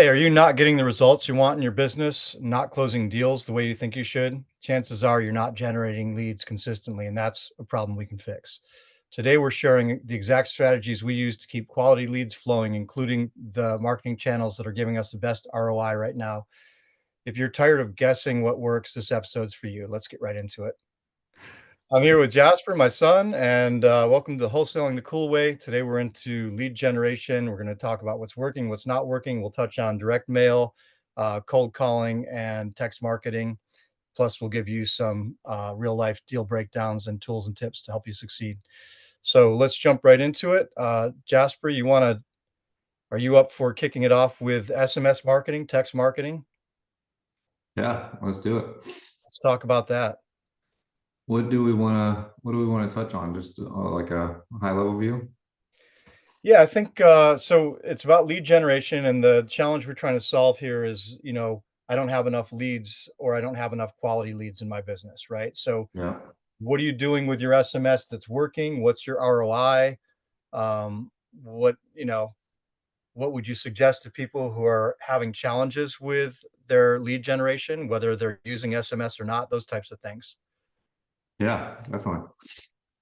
Hey, are you not getting the results you want in your business, not closing deals the way you think you should? Chances are you're not generating leads consistently, and that's a problem we can fix. Today, we're sharing the exact strategies we use to keep quality leads flowing, including the marketing channels that are giving us the best ROI right now. If you're tired of guessing what works, this episode's for you. Let's get right into it. I'm here with Jasper, my son, and welcome to Wholesaling the Cool Way. Today, we're into lead generation. We're going to talk about what's working, what's not working. We'll touch on direct mail, cold calling, and text marketing. Plus, we'll give you some real life deal breakdowns and tools and tips to help you succeed. So let's jump right into it. Jasper, are you up for kicking it off with SMS marketing, text marketing? Yeah, let's do it. Let's talk about that. What do we want to touch on? Just like a high level view? Yeah, I think so. It's about lead generation, and the challenge we're trying to solve here is, I don't have enough leads or I don't have enough quality leads in my business, right? So, Yeah. what are you doing with your SMS that's working? What's your ROI? Um, what would you suggest to people who are having challenges with their lead generation, whether they're using SMS or not, those types of things? Yeah, definitely.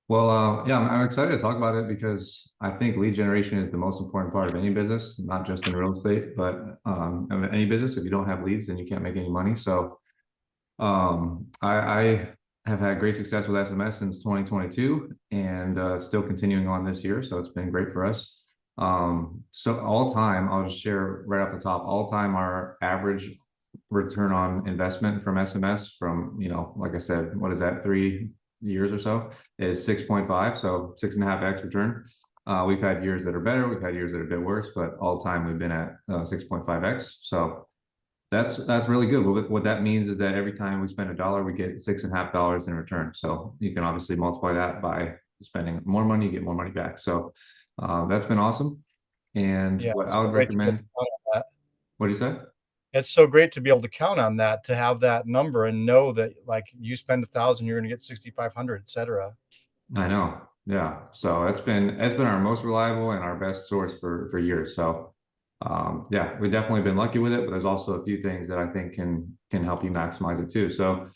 Well, yeah, I'm excited to talk about it because I think lead generation is the most important part of any business, not just in real estate, but of any business. If you don't have leads, then you can't make any money. So, I have had great success with SMS since 2022, and still continuing on this year. So it's been great for us. So all time, I'll just share right off the top, all time, our average return on investment from SMS from, like I said, what is that, 3 years or so, is 6.5. So 6.5x return. We've had years that are better. We've had years that are a bit worse, but all time we've been at 6.5x. So that's really good. What that means is that every time we spend a dollar, we get $6.50 in return. So you can obviously multiply that by spending more money, you get more money back. So that's been awesome. And Yeah, what it's I so would great to be able to recommend, count on that. what do you say? It's so great to be able to count on that, to have that number and know that, like, you spend 1,000, you're going to get 6,500, et cetera. I know. Yeah. So it's been our most reliable and our best source for years. So yeah, we've definitely been lucky with it, but there's also a few things that I think can help you maximize it too. So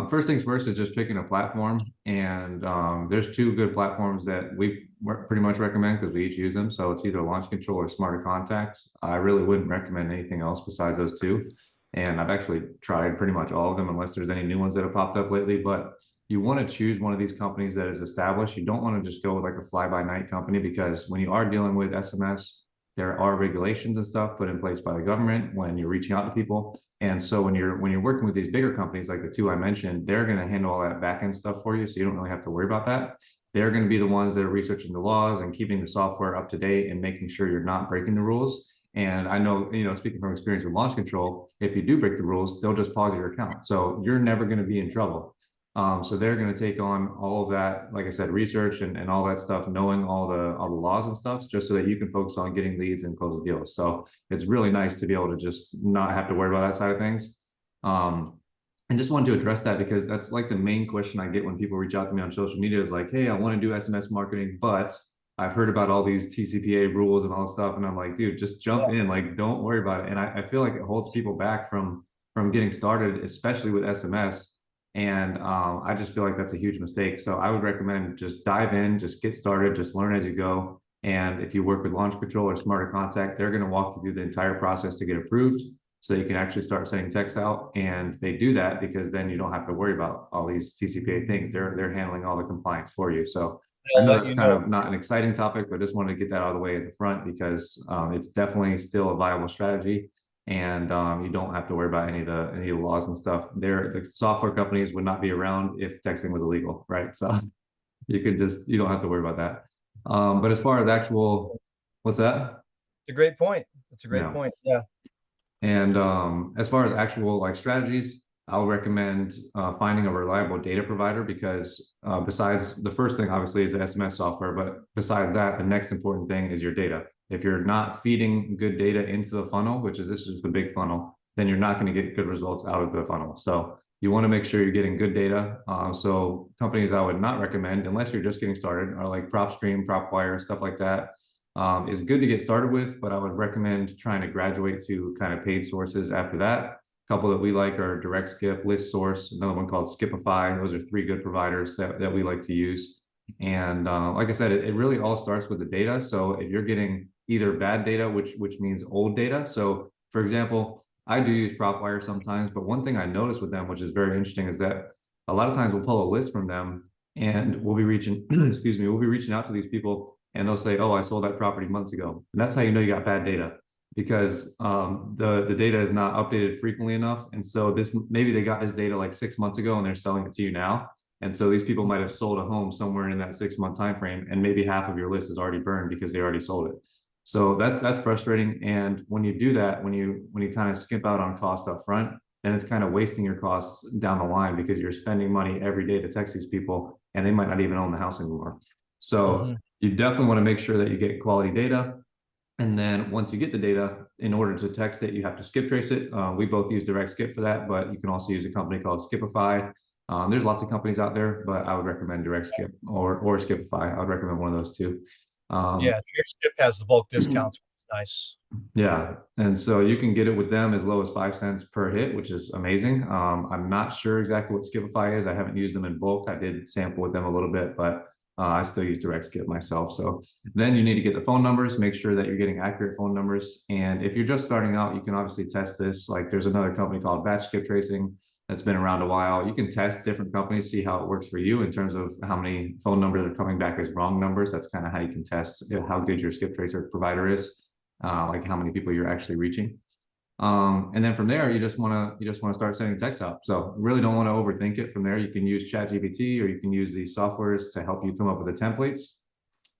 first things first is just picking a platform, and there's two good platforms that we pretty much recommend because we each use them. So it's either Launch Control or Smarter Contacts. I really wouldn't recommend anything else besides those two. And I've actually tried pretty much all of them, unless there's any new ones that have popped up lately. But you want to choose one of these companies that is established. You don't want to just go with like a fly-by-night company, because when you are dealing with SMS, there are regulations and stuff put in place by the government when you're reaching out to people. And so when you're working with these bigger companies like the two I mentioned, they're going to handle all that back end stuff for you. So you don't really have to worry about that. They're going to be the ones that are researching the laws and keeping the software up to date and making sure you're not breaking the rules. And I know, speaking from experience with Launch Control, if you do break the rules, they'll just pause your account. So you're never going to be in trouble. So they're going to take on all of that, like I said, research and all that stuff, knowing all the laws and stuff, just so that you can focus on getting leads and close the deals. So it's really nice to be able to just not have to worry about that side of things. And just wanted to address that because that's like the main question I get when people reach out to me on social media is like, hey, I want to do SMS marketing, but I've heard about all these TCPA rules and all this stuff. And I'm like, dude, just jump in, like, don't worry about it. And I feel like it holds people back from getting started, especially with SMS. And I just feel like that's a huge mistake. So I would recommend just dive in, just get started, just learn as you go. And if you work with Launch Control or Smarter Contact, they're going to walk you through the entire process to get approved, so you can actually start sending texts out. And they do that because then you don't have to worry about all these TCPA things. They're handling all the compliance for you. So I They'll know let that's you kind know. of not an exciting topic, but just wanted to get that out of the way at the front because it's definitely still a viable strategy, and you don't have to worry about any of the laws and stuff. The software companies would not be around if texting was illegal, right? So you don't have to worry about that. But as far as actual, what's that? It's a great point. It's a great Yeah. point. Yeah. And as far as actual like strategies, I'll recommend finding a reliable data provider, because besides the first thing, obviously, is the SMS software, but besides that, the next important thing is your data. If you're not feeding good data into the funnel, this is the big funnel, then you're not going to get good results out of the funnel. So you want to make sure you're getting good data. So companies I would not recommend, unless you're just getting started, are like PropStream, PropWire, stuff like that. is good to get started with, but I would recommend trying to graduate to kind of paid sources after that. A couple that we like are Direct Skip, List Source, another one called Skipify. Those are three good providers that we like to use. And like I said, it really all starts with the data. So if you're getting either bad data, which means old data. So for example, I do use PropWire sometimes, but one thing I noticed with them, which is very interesting, is that a lot of times we'll pull a list from them and we'll be reaching, excuse me, we'll be reaching out to these people and they'll say, oh, I sold that property months ago. And that's how you know you got bad data, because the data is not updated frequently enough. And so maybe they got this data like 6 months ago and they're selling it to you now. And so these people might have sold a home somewhere in that 6 month time frame, and maybe half of your list is already burned because they already sold it. So that's frustrating. And when you do that, when you kind of skip out on cost up front, then it's kind of wasting your costs down the line, because you're spending money every day to text these people and they might not even own the house anymore. So you definitely want to make sure that you get quality data. And then once you get the data, in order to text it, you have to skip trace it. We both use Direct Skip for that, but you can also use a company called Skipify. There's lots of companies out there, but I would recommend Direct Skip or Skipify. I would recommend one of those two. Yeah, Direct Skip has the bulk discounts. Nice. Yeah, and so you can get it with them as low as 5 cents per hit, which is amazing. I'm not sure exactly what Skipify is. I haven't used them in bulk. I did sample with them a little bit, but I still use Direct Skip myself. So then you need to get the phone numbers, make sure that you're getting accurate phone numbers. And if you're just starting out, you can obviously test this. Like there's another company called Batch Skip Tracing that's been around a while. You can test different companies, see how it works for you in terms of how many phone numbers are coming back as wrong numbers. That's kind of how you can test how good your skip tracer provider is. Like how many people you're actually reaching. And then from there, you just want to start sending text out. So really don't want to overthink it. From there, you can use ChatGPT, or you can use these softwares to help you come up with the templates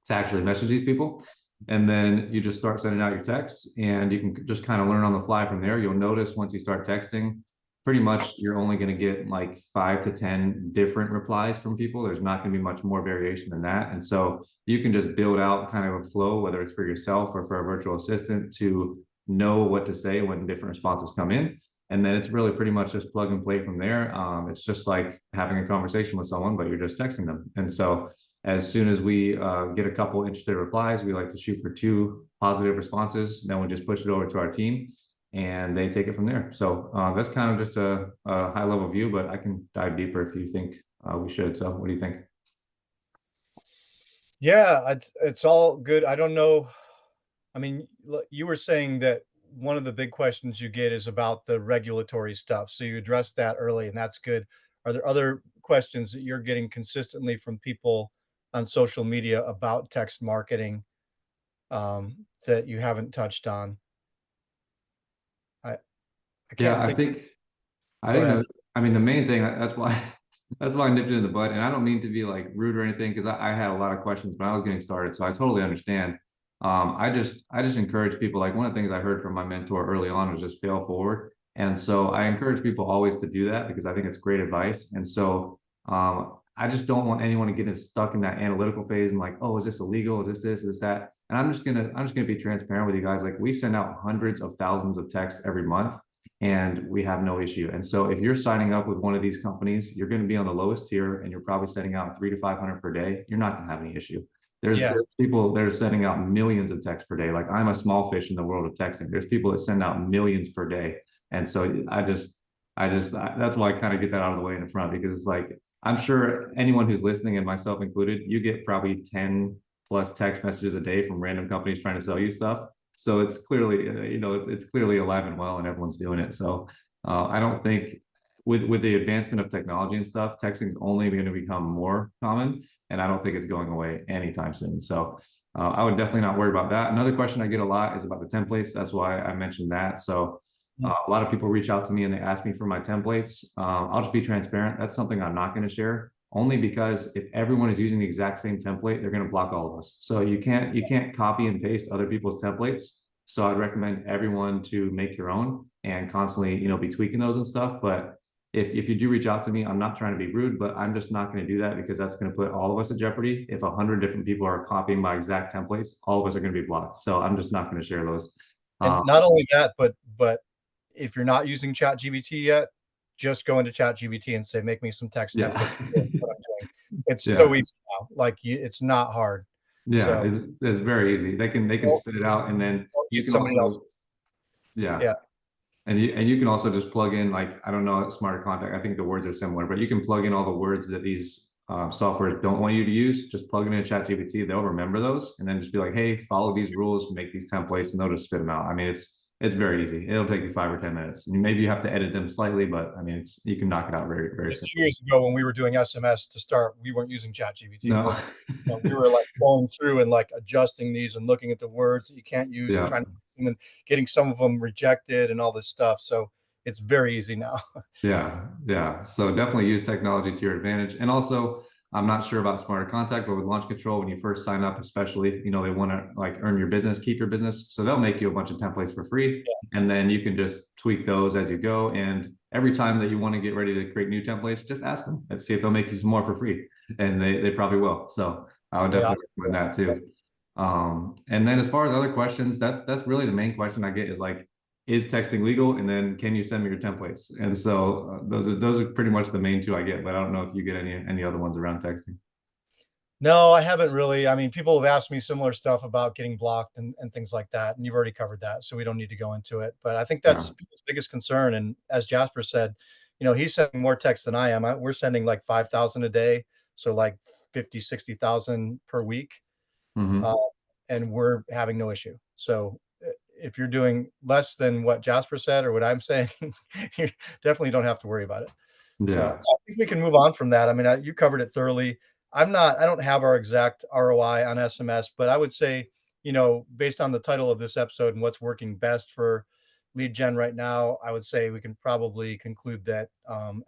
to actually message these people. And then you just start sending out your texts, and you can just kind of learn on the fly from there. You'll notice once you start texting, pretty much you're only going to get like 5 to 10 different replies from people. There's not going to be much more variation than that. And so you can just build out kind of a flow, whether it's for yourself or for a virtual assistant, to know what to say when different responses come in. And then it's really pretty much just plug and play from there. It's just like having a conversation with someone, but you're just texting them. And so as soon as we get a couple interested replies, we like to shoot for 2 positive responses. Then we just push it over to our team and they take it from there. So that's kind of just a high level view, but I can dive deeper if you think we should. So what do you think? Yeah, it's all good. I don't know. I mean, you were saying that one of the big questions you get is about the regulatory stuff. So you addressed that early, and that's good. Are there other questions that you're getting consistently from people on social media about text marketing that you haven't touched on? I I Yeah, can't think. I Go think ahead. the, I mean, the main thing, that's why, that's why I nipped it in the bud. And I don't mean to be like rude or anything, because I had a lot of questions when I was getting started. So I totally understand. I just encourage people, like one of the things I heard from my mentor early on was just fail forward. And so I encourage people always to do that, because I think it's great advice. And so I just don't want anyone to get stuck in that analytical phase and like, oh, is this illegal? Is this, is this that? And I'm just gonna be transparent with you guys. Like we send out hundreds of thousands of texts every month, and we have no issue. And so if you're signing up with one of these companies, you're going to be on the lowest tier and you're probably sending out 300 to 500 per day. You're not going to have any issue. Yeah. There's people that are sending out millions of texts per day. Like I'm a small fish in the world of texting. There's people that send out millions per day. And so that's why I kind of get that out of the way in the front, because it's like, I'm sure anyone who's listening, and myself included, you get probably 10 plus text messages a day from random companies trying to sell you stuff. So it's clearly, it's clearly alive and well, and everyone's doing it. So I don't think with the advancement of technology and stuff, texting is only going to become more common, and I don't think it's going away anytime soon. So I would definitely not worry about that. Another question I get a lot is about the templates. That's why I mentioned that. So a lot of people reach out to me and they ask me for my templates. I'll just be transparent. That's something I'm not going to share, only because if everyone is using the exact same template, they're going to block all of us. So you can't copy and paste other people's templates. So I'd recommend everyone to make your own and constantly, be tweaking those and stuff. But if you do reach out to me, I'm not trying to be rude, but I'm just not going to do that, because that's going to put all of us at jeopardy. If 100 different people are copying my exact templates, all of us are going to be blocked. So I'm just not going to share those. And not only that, but if you're not using ChatGPT yet, just go into ChatGPT and say, "Make me some text Yeah. templates." That's what I'm doing. It's so Yeah. easy now. Like it's not hard. Yeah, So it's very easy. They can don't, spit it out, and then don't you use can somebody also, else's. yeah. Yeah. And you can also just plug in, like, I don't know, smart contact. I think the words are similar, but you can plug in all the words that these softwares don't want you to use. Just plug them in ChatGPT. They'll remember those, and then just be like, "Hey, follow these rules, make these templates," and they'll just spit them out. I mean, it's very easy. It'll take you 5 or 10 minutes. And maybe you have to edit them slightly, but I mean, it's you can knock it out very very A few simply. years ago when we were doing SMS to start, we weren't using ChatGPT. It No, wasn't, we were like going through and like adjusting these and looking at the words that you can't use and yeah. trying to and getting some of them rejected and all this stuff. So it's very easy now. Yeah, yeah. So definitely use technology to your advantage. And also, I'm not sure about smarter contact, but with launch control, when you first sign up, especially, they want to like earn your business, keep your business. So they'll make you a bunch of templates for free. And then you can just tweak those as you go. And every time that you want to get ready to create new templates, just ask them and see if they'll make you some more for free. And they probably will. So I would Yeah. definitely recommend that too. And then as far as other questions, that's really the main question I get is like, is texting legal? And then can you send me your templates? And so those are pretty much the main two I get, but I don't know if you get any other ones around texting. No, I haven't really. I mean, people have asked me similar stuff about getting blocked and things like that. And you've already covered that. So we don't need to go into it. But I think Yeah. that's people's biggest concern. And as Jasper said, he's sending more texts than I am. We're sending like 5,000 a day. So like 50, 60,000 per week. Uh, Hmm. and we're having no issue. So if you're doing less than what Jasper said or what I'm saying, you definitely don't have to worry about it. So Yeah. I think we can move on from that. I mean, you covered it thoroughly. I don't have our exact ROI on SMS, but I would say, based on the title of this episode and what's working best for lead gen right now, I would say we can probably conclude that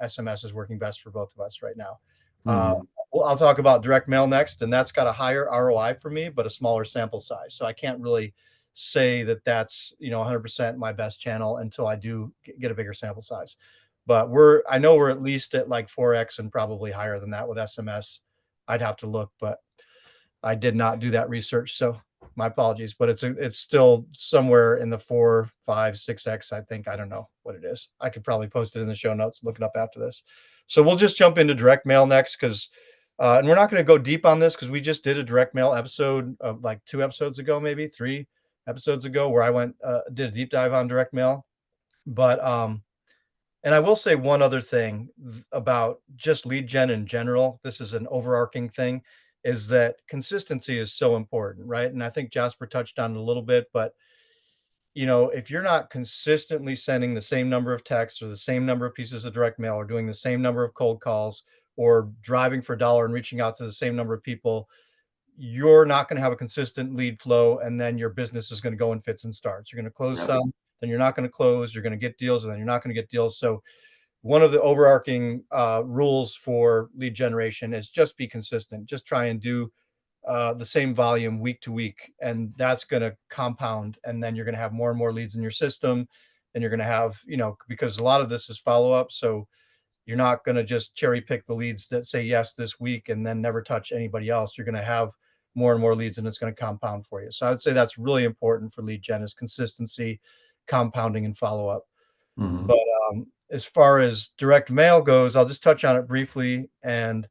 SMS is working best for both of us right now. Uh, Hmm. well, I'll talk about direct mail next, and that's got a higher ROI for me, but a smaller sample size. So I can't really say that that's 100% my best channel until I do get a bigger sample size. But I know we're at least at like 4x and probably higher than that with SMS. I'd have to look, but I did not do that research, so my apologies. But it's still somewhere in the 4, 5, 6x. I think. I don't know what it is. I could probably post it in the show notes. Look it up after this. So we'll just jump into direct mail next because, and we're not going to go deep on this because we just did a direct mail episode of like 2 episodes ago, maybe 3 episodes ago, where I went did a deep dive on direct mail. But and I will say one other thing about just lead gen in general. This is an overarching thing, is that consistency is so important, right? And I think Jasper touched on it a little bit, but if you're not consistently sending the same number of texts or the same number of pieces of direct mail or doing the same number of cold calls or driving for a dollar and reaching out to the same number of people, you're not going to have a consistent lead flow. And then your business is going to go in fits and starts. You're going to close Yep. some, then you're not going to close. You're going to get deals, and then you're not going to get deals. So one of the overarching rules for lead generation is just be consistent. Just try and do the same volume week to week, and that's going to compound. And then you're going to have more and more leads in your system, and you're going to have, because a lot of this is follow up. So you're not going to just cherry pick the leads that say yes this week and then never touch anybody else. You're going to have more and more leads, and it's going to compound for you. So I would say that's really important for lead gen is consistency, compounding, and follow up. But Hmm. as far as direct mail goes, I'll just touch on it briefly. And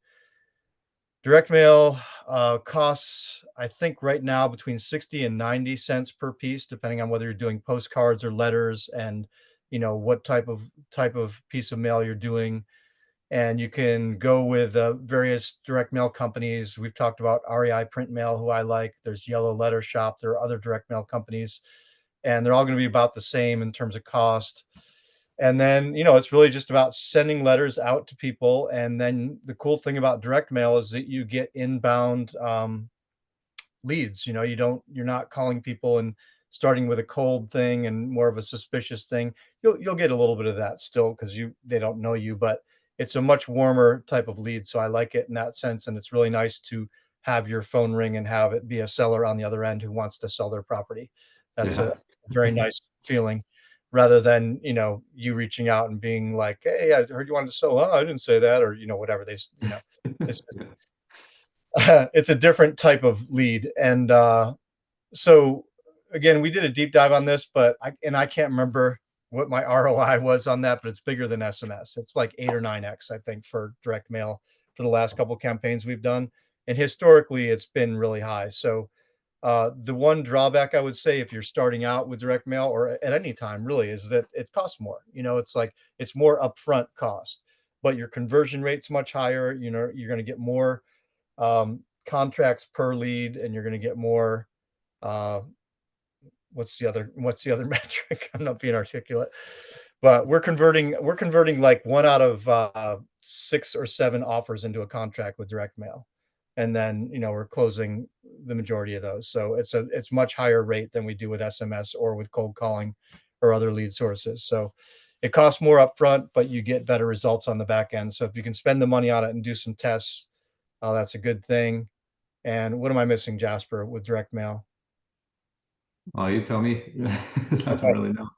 direct mail costs, I think, right now between 60 and 90 cents per piece, depending on whether you're doing postcards or letters, and what type of piece of mail you're doing. And you can go with various direct mail companies. We've talked about REI Print Mail, who I like. There's Yellow Letter Shop. There are other direct mail companies, and they're all going to be about the same in terms of cost. And then, it's really just about sending letters out to people. And then the cool thing about direct mail is that you get inbound leads. You're not calling people and starting with a cold thing and more of a suspicious thing. You'll get a little bit of that still because they don't know you, but it's a much warmer type of lead. So I like it in that sense. And it's really nice to have your phone ring and have it be a seller on the other end who wants to sell their property. That's a Yeah. very nice feeling, rather than, you reaching out and being like, "Hey, I heard you wanted to sell." "Oh, I didn't say that," or, whatever it's it's a different type of lead. And so again, we did a deep dive on this, but I can't remember what my ROI was on that, but it's bigger than SMS. It's like 8 or 9x, I think, for direct mail for the last couple campaigns we've done. and historically it's been really high. So the one drawback I would say if you're starting out with direct mail or at any time really is that it costs more. It's like it's more upfront cost, but your conversion rate's much higher. You're going to get more contracts per lead, and you're going to get more. Uh, what's the other metric? I'm not being articulate, but we're converting like one out of 6 or 7 offers into a contract with direct mail, and then we're closing the majority of those. So it's much higher rate than we do with SMS or with cold calling or other lead sources. So it costs more upfront, but you get better results on the back end. So if you can spend the money on it and do some tests, that's a good thing. And what am I missing, Jasper, with direct mail? Oh, you tell me. I don't Okay. really know.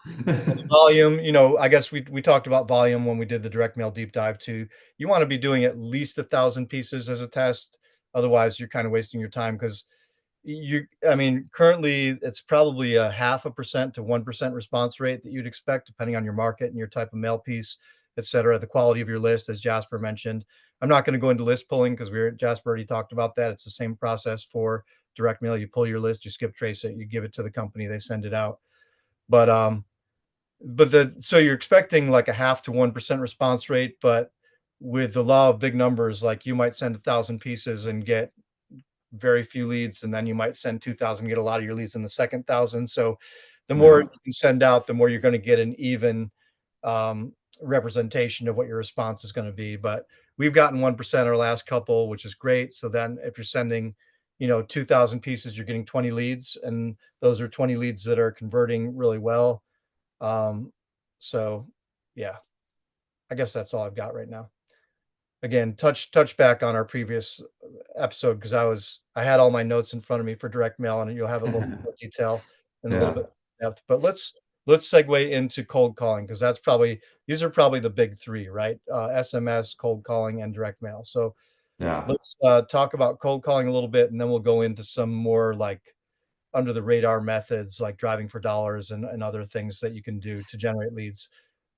Volume, I guess we talked about volume when we did the direct mail deep dive too. You want to be doing at least 1,000 pieces as a test. Otherwise, you're kind of wasting your time because I mean, currently it's probably a 0.5% to 1% response rate that you'd expect, depending on your market and your type of mail piece, et cetera, the quality of your list, as Jasper mentioned. I'm not going to go into list pulling because Jasper already talked about that. It's the same process for direct mail. You pull your list, you skip trace it, you give it to the company, they send it out. But so you're expecting like a 0.5 to 1% response rate, but with the law of big numbers, like you might send 1,000 pieces and get very few leads, and then you might send 2,000, get a lot of your leads in the second 1,000. So the more Yeah. you can send out, the more you're going to get an even representation of what your response is going to be. But we've gotten 1% our last couple, which is great. So then if you're sending 2,000 pieces, you're getting 20 leads, and those are 20 leads that are converting really well. So yeah, I guess that's all I've got right now. Again, touch back on our previous episode because I had all my notes in front of me for direct mail, and you'll have a little bit more detail and a little Yeah. bit more depth. But let's segue into cold calling because these are probably the big three, right? SMS, cold calling, and direct mail. So Yeah. let's talk about cold calling a little bit, and then we'll go into some more like under the radar methods like driving for dollars and other things that you can do to generate leads.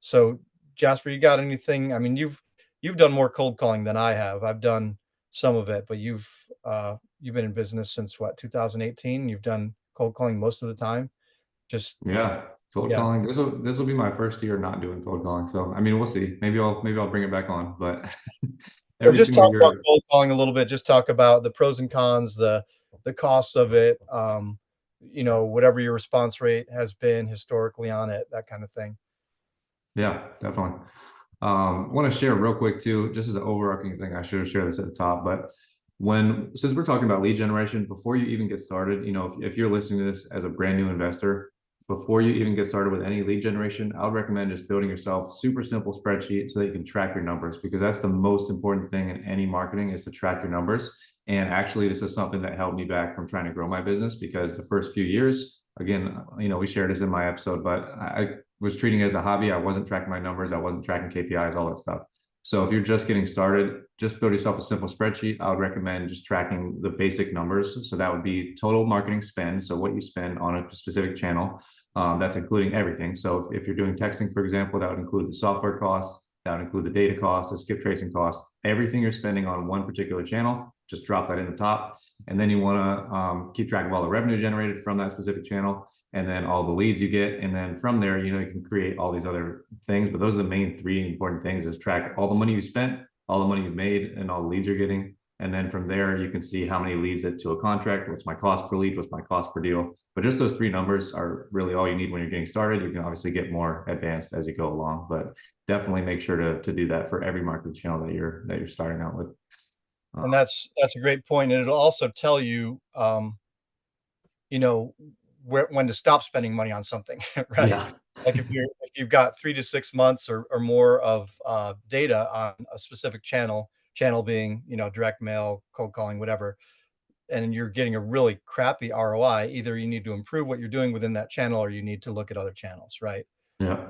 So Jasper, you got anything? I mean, you've done more cold calling than I have. I've done some of it, but you've been in business since what, 2018? You've done cold calling most of the time. Just Yeah. Cold yeah. calling. This will be my first year not doing cold calling. So I mean, we'll see. Maybe I'll bring it back on. But Well, every just single talk about year, cold calling a little bit. Just talk about the pros and cons, the costs of it, whatever your response rate has been historically on it, that kind of thing. yeah, definitely. Want to share real quick too, just as an overarching thing. I should have shared this at the top, but since we're talking about lead generation, before you even get started, if you're listening to this as a brand new investor, before you even get started with any lead generation, I would recommend just building yourself super simple spreadsheet so that you can track your numbers, because that's the most important thing in any marketing is to track your numbers. And actually, this is something that held me back from trying to grow my business because the first few years, again, we shared this in my episode, but I was treating it as a hobby. I wasn't tracking my numbers. I wasn't tracking KPIs, all that stuff. So if you're just getting started, just build yourself a simple spreadsheet. I would recommend just tracking the basic numbers. So that would be total marketing spend. So what you spend on a specific channel, that's including everything. So if you're doing texting, for example, that would include the software costs, that would include the data costs, the skip tracing costs, everything you're spending on one particular channel, just drop that in the top. And then you want to keep track of all the revenue generated from that specific channel, and then all the leads you get. And then from there, you can create all these other things. But those are the main three important things: is track all the money you spent, all the money you've made, and all the leads you're getting. And then from there, you can see how many leads it to a contract, what's my cost per lead, what's my cost per deal. But just those three numbers are really all you need when you're getting started. You can obviously get more advanced as you go along, but definitely make sure to do that for every marketing channel that you're starting out with. And that's a great point. And it'll also tell you, when to stop spending money on something, right? Yeah. Like if you've got 3 to 6 months or more of data on a specific channel being, direct mail, cold calling, whatever, and you're getting a really crappy ROI, either you need to improve what you're doing within that channel or you need to look at other channels, right? Yeah.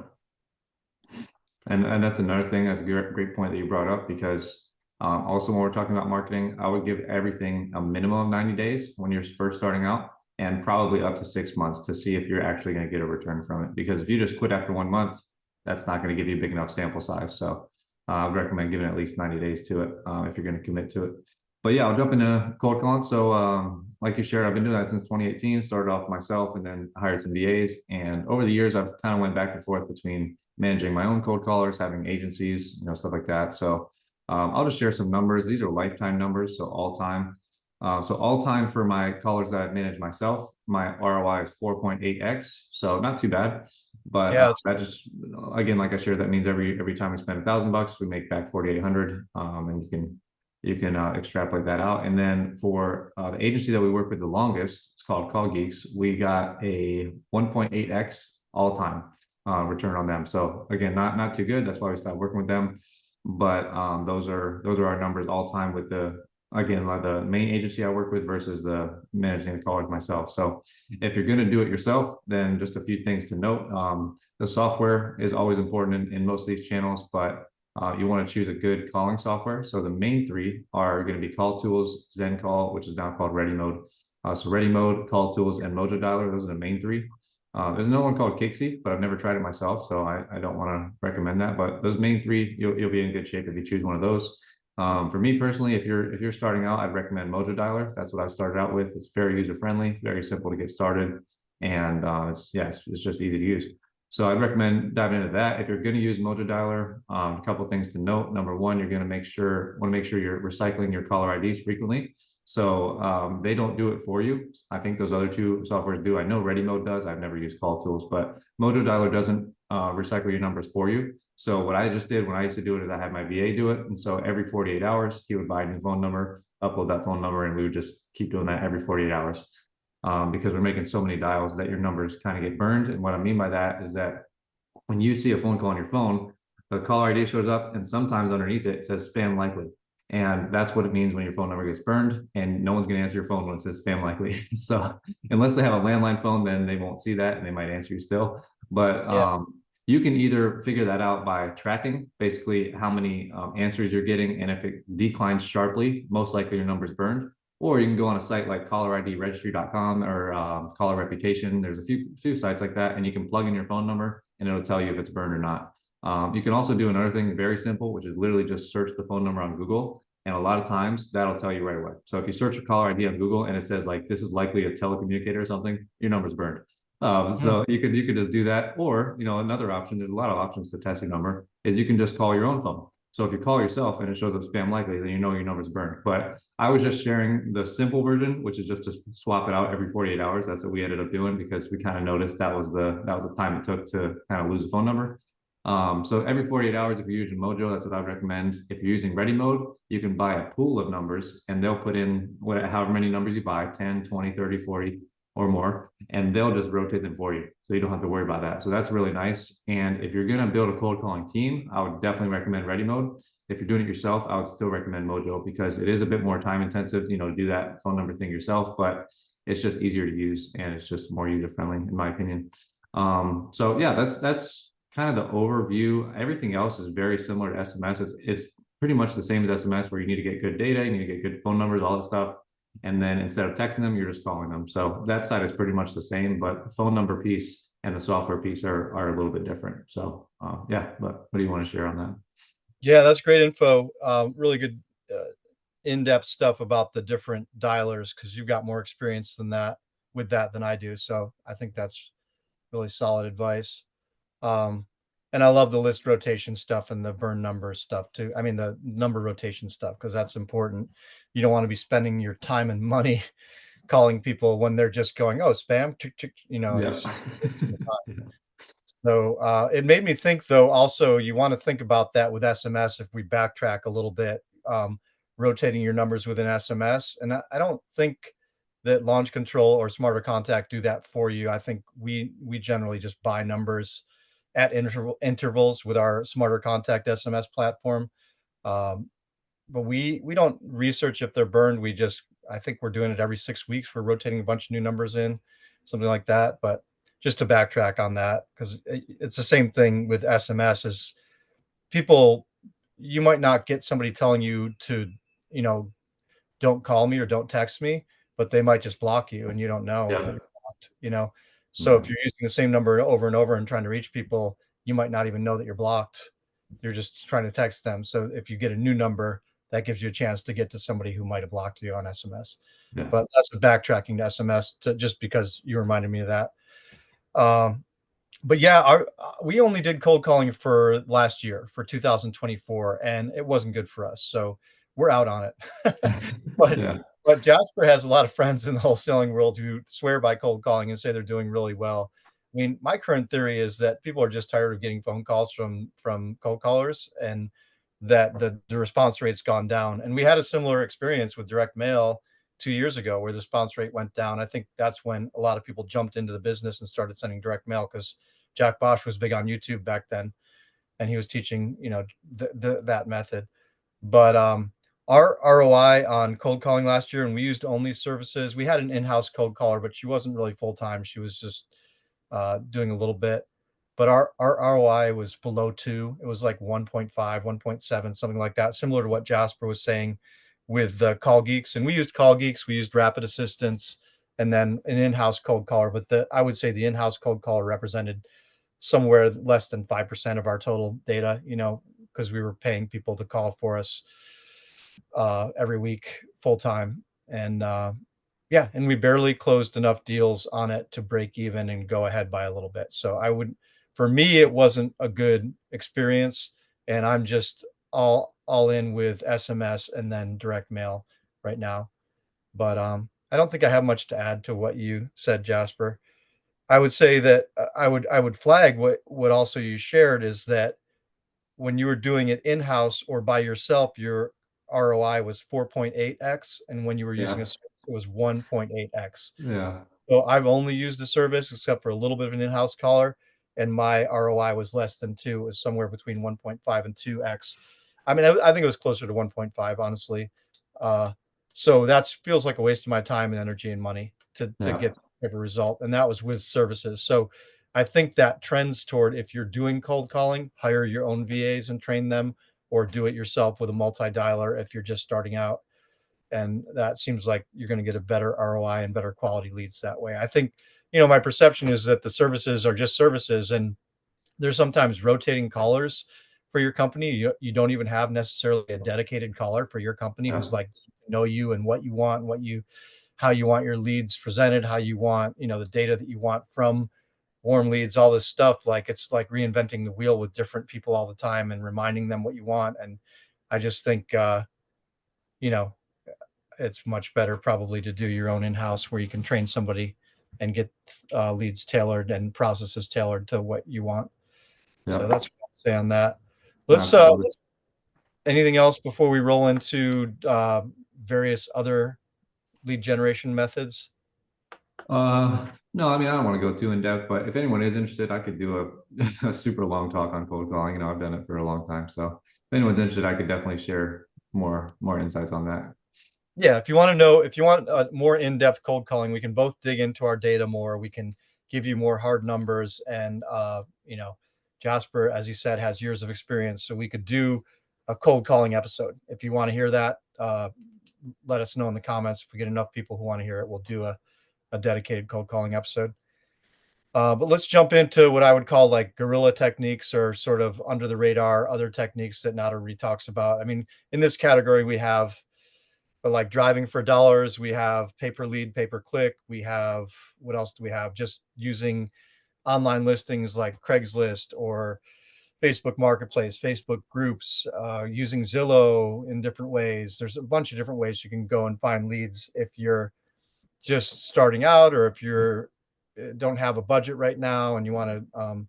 And that's another thing. That's a great point that you brought up, because also when we're talking about marketing, I would give everything a minimum of 90 days when you're first starting out, and probably up to 6 months to see if you're actually going to get a return from it. Because if you just quit after 1 month, that's not going to give you a big enough sample size. So I would recommend giving at least 90 days to it if you're going to commit to it. But yeah, I'll jump into cold calling. So, like you shared, I've been doing that since 2018. Started off myself and then hired some VAs. And over the years, I've kind of went back and forth between managing my own cold callers, having agencies, stuff like that. So, I'll just share some numbers. These are lifetime numbers, so all time. So all time for my callers that I've managed myself, my ROI is 4.8x. So not too bad. But Yeah, that's that just again, like I shared, that means every time we spend $1,000, we make back 4,800. And you can extrapolate that out. And then for the agency that we work with the longest, it's called Call Geeks. We got a 1.8x all time return on them. So again, not too good. That's why we stopped working with them. But those are our numbers all time with the main agency I work with versus the managing the callers myself. So if you're going to do it yourself, then just a few things to note. The software is always important in most of these channels, but you want to choose a good calling software. So the main three are going to be Call Tools, Zen Call, which is now called Ready Mode. So Ready Mode, Call Tools, and Mojo Dialer, those are the main three. There's another one called Kixie, but I've never tried it myself, so I don't want to recommend that. But those main three, you'll be in good shape if you choose one of those. For me personally, if you're starting out, I'd recommend Mojo Dialer. That's what I started out with. It's very user friendly, very simple to get started, and it's just easy to use. So I'd recommend diving into that. If you're going to use Mojo Dialer, a couple of things to note. Number one, you're going to want to make sure you're recycling your caller IDs frequently. So they don't do it for you. I think those other two softwares do. I know Ready Mode does. I've never used Call Tools, but Mojo Dialer doesn't recycle your numbers for you. So what I just did when I used to do it is I had my VA do it. And so every 48 hours, he would buy a new phone number, upload that phone number, and we would just keep doing that every 48 hours. Because we're making so many dials that your numbers kind of get burned. And what I mean by that is that when you see a phone call on your phone, the caller ID shows up, and sometimes underneath it says spam likely. And that's what it means when your phone number gets burned, and no one's going to answer your phone when it says spam likely. So unless they have a landline phone, then they won't see that and they might answer you still. But yeah. you can either figure that out by tracking basically how many answers you're getting. And if it declines sharply, most likely your number's burned. Or you can go on a site like caller-id-registry.com or Caller Reputation. There's a few sites like that, and you can plug in your phone number and it'll tell you if it's burned or not. You can also do another thing very simple, which is literally just search the phone number on Google. And a lot of times that'll tell you right away. So if you search a caller ID on Google and it says like, this is likely a telecommunicator or something, your number's burned. Hmm. So you could just do that. Or, another option, there's a lot of options to test your number, is you can just call your own phone. So if you call yourself and it shows up spam likely, then you know your number's burned. But I was just sharing the simple version, which is just to swap it out every 48 hours. That's what we ended up doing because we kind of noticed that was the time it took to kind of lose a phone number. So every 48 hours, if you're using Mojo, that's what I recommend. If you're using Ready Mode, you can buy a pool of numbers and they'll put in however many numbers you buy, 10, 20, 30, 40 or more, and they'll just rotate them for you. So you don't have to worry about that. So that's really nice. And if you're going to build a cold calling team, I would definitely recommend Ready Mode. If you're doing it yourself, I would still recommend Mojo because it is a bit more time intensive, to do that phone number thing yourself, but it's just easier to use and it's just more user friendly, in my opinion. So yeah, that's kind of the overview. Everything else is very similar to SMS. It's pretty much the same as SMS, where you need to get good data, you need to get good phone numbers, all that stuff. And then instead of texting them, you're just calling them. So that side is pretty much the same, but the phone number piece and the software piece are a little bit different. So yeah, but what do you want to share on that? Yeah, that's great info. Really good in-depth stuff about the different dialers because you've got more experience with that than I do. So I think that's really solid advice. Um, and I love the list rotation stuff and the burn number stuff too. I mean, the number rotation stuff, because that's important. You don't want to be spending your time and money calling people when they're just going, oh, spam, and Yeah. it's just wasting the time. So it made me think, though, also, you want to think about that with SMS if we backtrack a little bit, rotating your numbers within SMS. And I don't think that Launch Control or Smarter Contact do that for you. I think we generally just buy numbers at intervals with our Smarter Contact SMS platform. Um, but we don't research if they're burned. I think we're doing it every 6 weeks. We're rotating a bunch of new numbers in, something like that. But just to backtrack on that, because it's the same thing with SMS. Is people, you might not get somebody telling you to, you know, don't call me or don't text me, but they might just block you and you don't know that Yeah. you're blocked. So if Right. you're using the same number over and over and trying to reach people, you might not even know that you're blocked. You're just trying to text them. So if you get a new number, that gives you a chance to get to somebody who might have blocked you on SMS. Yeah. But that's backtracking to SMS just because you reminded me of that. Um, but yeah, we only did cold calling for last year for 2024, and it wasn't good for us. So we're out on it. but Yeah. but Jasper has a lot of friends in the wholesaling world who swear by cold calling and say they're doing really well. I mean, my current theory is that people are just tired of getting phone calls from cold callers, and that the response rate's gone down. And we had a similar experience with direct mail 2 years ago where the response rate went down. I think that's when a lot of people jumped into the business and started sending direct mail because Jack Bosch was big on YouTube back then, and he was teaching, that method. But our ROI on cold calling last year, and we used only services. We had an in-house cold caller, but she wasn't really full time. She was just doing a little bit. But our ROI was below 2. It was like 1.5, 1.7, something like that, similar to what Jasper was saying with the Call Geeks. And we used Call Geeks, we used Rapid Assistance, and then an in-house cold caller. But I would say the in-house cold caller represented somewhere less than 5% of our total data, because we were paying people to call for us every week full time. And yeah, and we barely closed enough deals on it to break even and go ahead by a little bit. So for me, it wasn't a good experience. And I'm just all in with SMS and then direct mail right now. But I don't think I have much to add to what you said, Jasper. I would say that I would flag what also you shared is that when you were doing it in-house or by yourself, your ROI was 4.8x, and when you were using a Yeah. service, it was 1.8x. Yeah. So I've only used the service except for a little bit of an in-house caller, and my ROI was less than 2. It was somewhere between 1.5 and 2x. I mean, I think it was closer to 1.5, honestly. Uh, so that feels like a waste of my time and energy and money to Yeah. get that type of result, and that was with services. So I think that trends toward, if you're doing cold calling, hire your own VAs and train them, or do it yourself with a multi-dialer if you're just starting out. And that seems like you're going to get a better ROI and better quality leads that way. I think, my perception is that the services are just services, and there's sometimes rotating callers for your company. You don't even have necessarily a dedicated caller for your company Yeah. who's like know you and what you want, how you want your leads presented, how you want, the data that you want from warm leads, all this stuff. Like, it's like reinventing the wheel with different people all the time and reminding them what you want. And I just think, you know, it's much better probably to do your own in-house where you can train somebody and get leads tailored and processes tailored to what you want. So Yeah. that's what I'll say on that. Absolutely. Anything else before we roll into various other lead generation methods? No, I mean, I don't want to go too in depth, but if anyone is interested, I could do a super long talk on cold calling. I've done it for a long time. So if anyone's interested, I could definitely share more insights on that. Yeah, if you want to know, if you want more in-depth cold calling, we can both dig into our data more. We can give you more hard numbers, and Jasper, as you said, has years of experience, so we could do a cold calling episode. If you want to hear that, let us know in the comments. If we get enough people who want to hear it, we'll do a dedicated cold calling episode. But let's jump into what I would call like guerrilla techniques, or sort of under the radar other techniques that not everybody talks about. I mean, in this category, we have like driving for dollars. We have pay per lead, pay per click. We have, what else do we have? Just using online listings like Craigslist or Facebook Marketplace, Facebook groups, using Zillow in different ways. There's a bunch of different ways you can go and find leads if you're just starting out, or if you're don't have a budget right now and you want to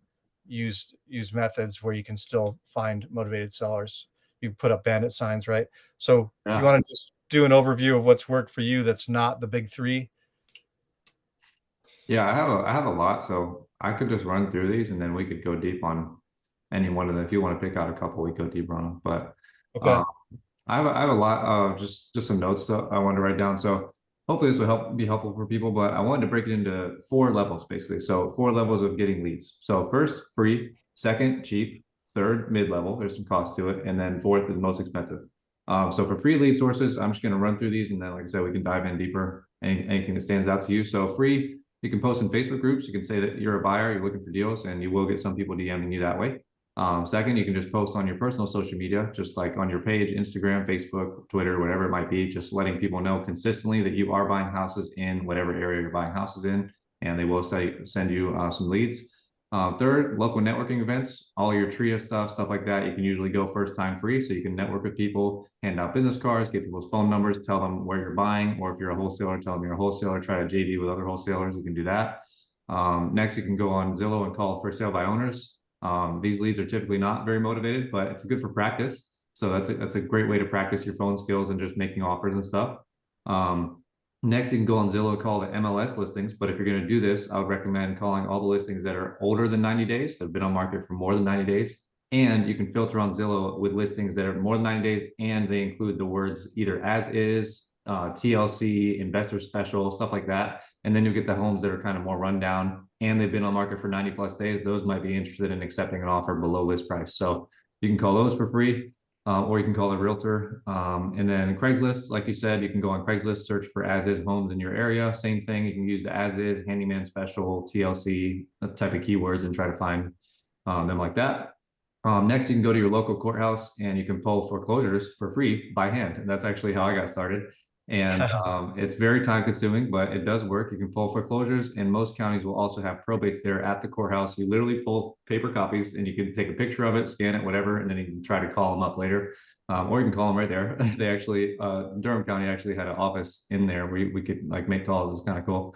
use methods where you can still find motivated sellers. You put up bandit signs, right? So you Yeah. want to just do an overview of what's worked for you that's not the big three? Yeah, I have a lot, so I could just run through these and then we could go deep on any one of them. If you want to pick out a couple, we go deeper on them. But Okay. uh, I have a lot of just some notes that I wanted to write down. So hopefully this will be helpful for people. But I wanted to break it into 4 levels basically. So 4 levels of getting leads. So first, free; second, cheap; third, mid-level. There's some cost to it, and then fourth is most expensive. So for free lead sources, I'm just going to run through these, and then, like I said, we can dive in deeper. Anything that stands out to you. So free, you can post in Facebook groups. You can say that you're a buyer, you're looking for deals, and you will get some people DMing you that way. Second, you can just post on your personal social media, just like on your page, Instagram, Facebook, Twitter, whatever it might be, just letting people know consistently that you are buying houses in whatever area you're buying houses in, and they will send you some leads. Third, local networking events, all your TRIA stuff like that. You can usually go first time free. So you can network with people, hand out business cards, get people's phone numbers, tell them where you're buying, or if you're a wholesaler, tell them you're a wholesaler, try to JV with other wholesalers. You can do that. Next, you can go on Zillow and call for sale by owners. These leads are typically not very motivated, but it's good for practice. So that's a great way to practice your phone skills and just making offers and stuff. Next, you can go on Zillow and call the MLS listings. But if you're going to do this, I would recommend calling all the listings that are older than 90 days, that have been on market for more than 90 days. And you can filter on Zillow with listings that are more than 90 days, and they include the words either as is, TLC, investor special, stuff like that. And then you get the homes that are kind of more rundown and they've been on market for 90 plus days. Those might be interested in accepting an offer below list price. So you can call those for free. Or you can call a realtor. And then Craigslist, like you said, you can go on Craigslist, search for as is homes in your area. Same thing. You can use the as is, handyman special, TLC type of keywords and try to find them like that. Next, you can go to your local courthouse and you can pull foreclosures for free by hand. And that's actually how I got started. And it's very time consuming, but it does work. You can pull foreclosures, and most counties will also have probates there at the courthouse. You literally pull paper copies and you can take a picture of it, scan it, whatever, and then you can try to call them up later. Or you can call them right there. They actually, Durham County actually had an office in there where we could like make calls. It was kind of cool.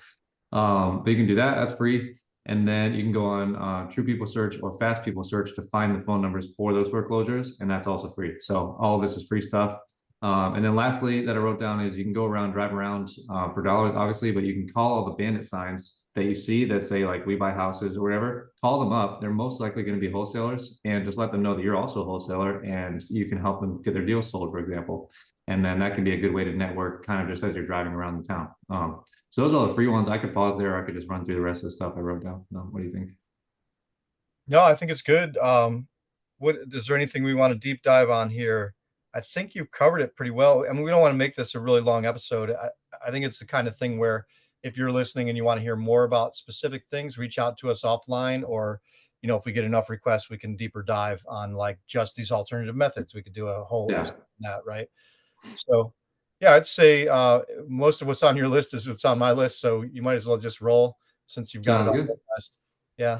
But you can do that. That's free. And then you can go on True People Search or Fast People Search to find the phone numbers for those foreclosures, and that's also free. So all of this is free stuff. And then lastly, that I wrote down is you can go around, drive around for dollars, obviously, but you can call all the bandit signs that you see that say like we buy houses or whatever, call them up. They're most likely going to be wholesalers, and just let them know that you're also a wholesaler and you can help them get their deals sold, for example. And then that can be a good way to network kind of just as you're driving around the town. So those are the free ones. I could pause there. I could just run through the rest of the stuff I wrote down. No, what do you think? No, I think it's good. What is there anything we want to deep dive on here? I think you've covered it pretty well. I mean, we don't want to make this a really long episode. I think it's the kind of thing where if you're listening and you want to hear more about specific things, reach out to us offline, or, if we get enough requests, we can deeper dive on like just these alternative methods. We could do a whole Yeah, episode on that, right? So, yeah, I'd say most of what's on your list is what's on my list. So you might as well just roll since you've got it sounds all good. fast. Yeah.